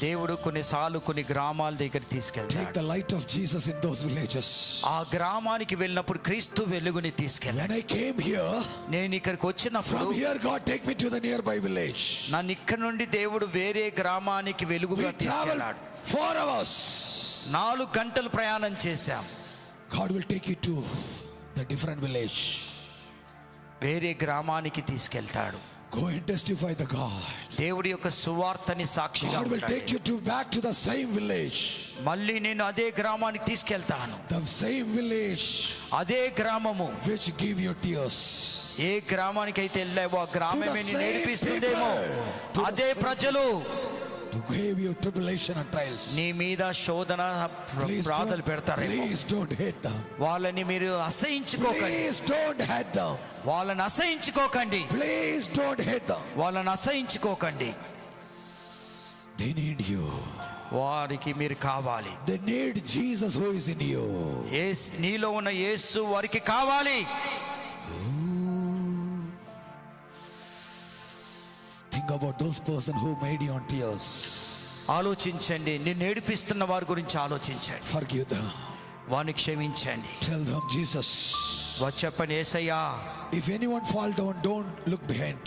దేవుడు కొన్నిసార్లు కొన్ని గ్రామాల దగ్గర Take తీసుకెళ్తాడు. the light of Jesus in those villages. ఆ గ్రామానికి వెళ్ళినప్పుడు క్రీస్తు వెలుగుని తీసుకెళ్ళాడు. When I came here, నేను ఇక్కడికి వచ్చినప్పుడు from here God take me to the nearby village. నన్ను ఇక్కడ నుండి దేవుడు వేరే గ్రామానికి We వెలుగుగా traveled తీసుకెళ్ళాడు. 4 hours. 4 గంటలు ప్రయాణం చేశాం. God will take you to the different village. వేరే గ్రామానికి తీసుకెళ్తాడు. Go and testify the God. దేవుడి యొక్క సువార్తని సాక్షిగా God will take ఉండండి. you to back to the same village. మళ్ళీ నేను అదే గ్రామానికి తీసుకెళ్తాను. The same village అదే గ్రామము which give you tears. ఏ గ్రామానికి అయితే వెళ్ళావో ఆ గ్రామమే To the నిన్ను same నేర్పిస్తుందేమో. people. To the అదే same- ప్రజలు To give you tribulation and trials. నీ మీద శోధన బాధలు పెడతారేమో. Please don't hate them. వాళ్ళని మీరు అసహించుకోకండి. Please don't hate them. వాళ్ళని అసహించుకోకండి. Please don't hate them. వాళ్ళని అసహించుకోకండి. They need you. వారికి మీరు కావాలి. They need Jesus who is in you. నీలో ఉన్న యేసు వారికి కావాలి. Think about those person who made you on tears. ఆలోచించండి. నిన్ను ఏడిపిస్తున్న వారి గురించి ఆలోచించండి. Forgive them. వారిని క్షమించండి. Tell them, Jesus, వారు చెప్పండి, యేసయ్యా if anyone fall down, don't look behind.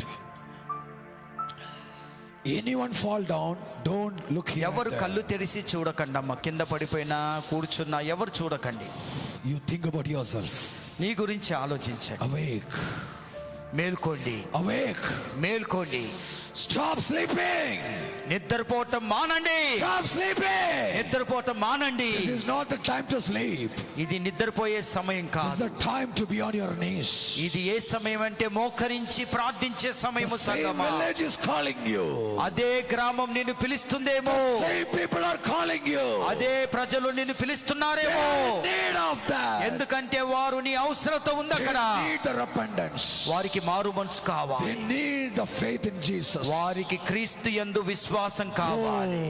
Anyone fall down, don't look here. ఎవరు and there. కళ్ళు తెరిచి చూడకండి అమ్మ. కింద పడిపోయినా కూర్చున్నా ఎవరు చూడకండి. You think about yourself. నీ గురించి ఆలోచించండి. Awake. మేల్కోండి. Awake. మేల్కోండి. Stop sleeping. నిద్రపోవటం మానండి. Stop sleeping. నిద్రపోవటం మానండి. This is not the time to sleep. ఇది నిద్రపోయే సమయం This is కాదు. the time to be on your knees. ఇది ఏ సమయం అంటే మోకరించి ప్రార్థించే సమయము The same సంగమా. village is calling you. అదే గ్రామం నిన్ను పిలుస్తుందేమో. Same people are calling you. అదే ప్రజలు నిన్ను They పిలుస్తున్నారేమో. are in need of that. ఎందుకంటే వారు నీ అవసరత ఉంది They అక్కడ. need the repentance. వారికి మారు మనసు They కావాలి. need the faith in Jesus. వారికి క్రీస్తు యందు విశ్వాసం కావాలి.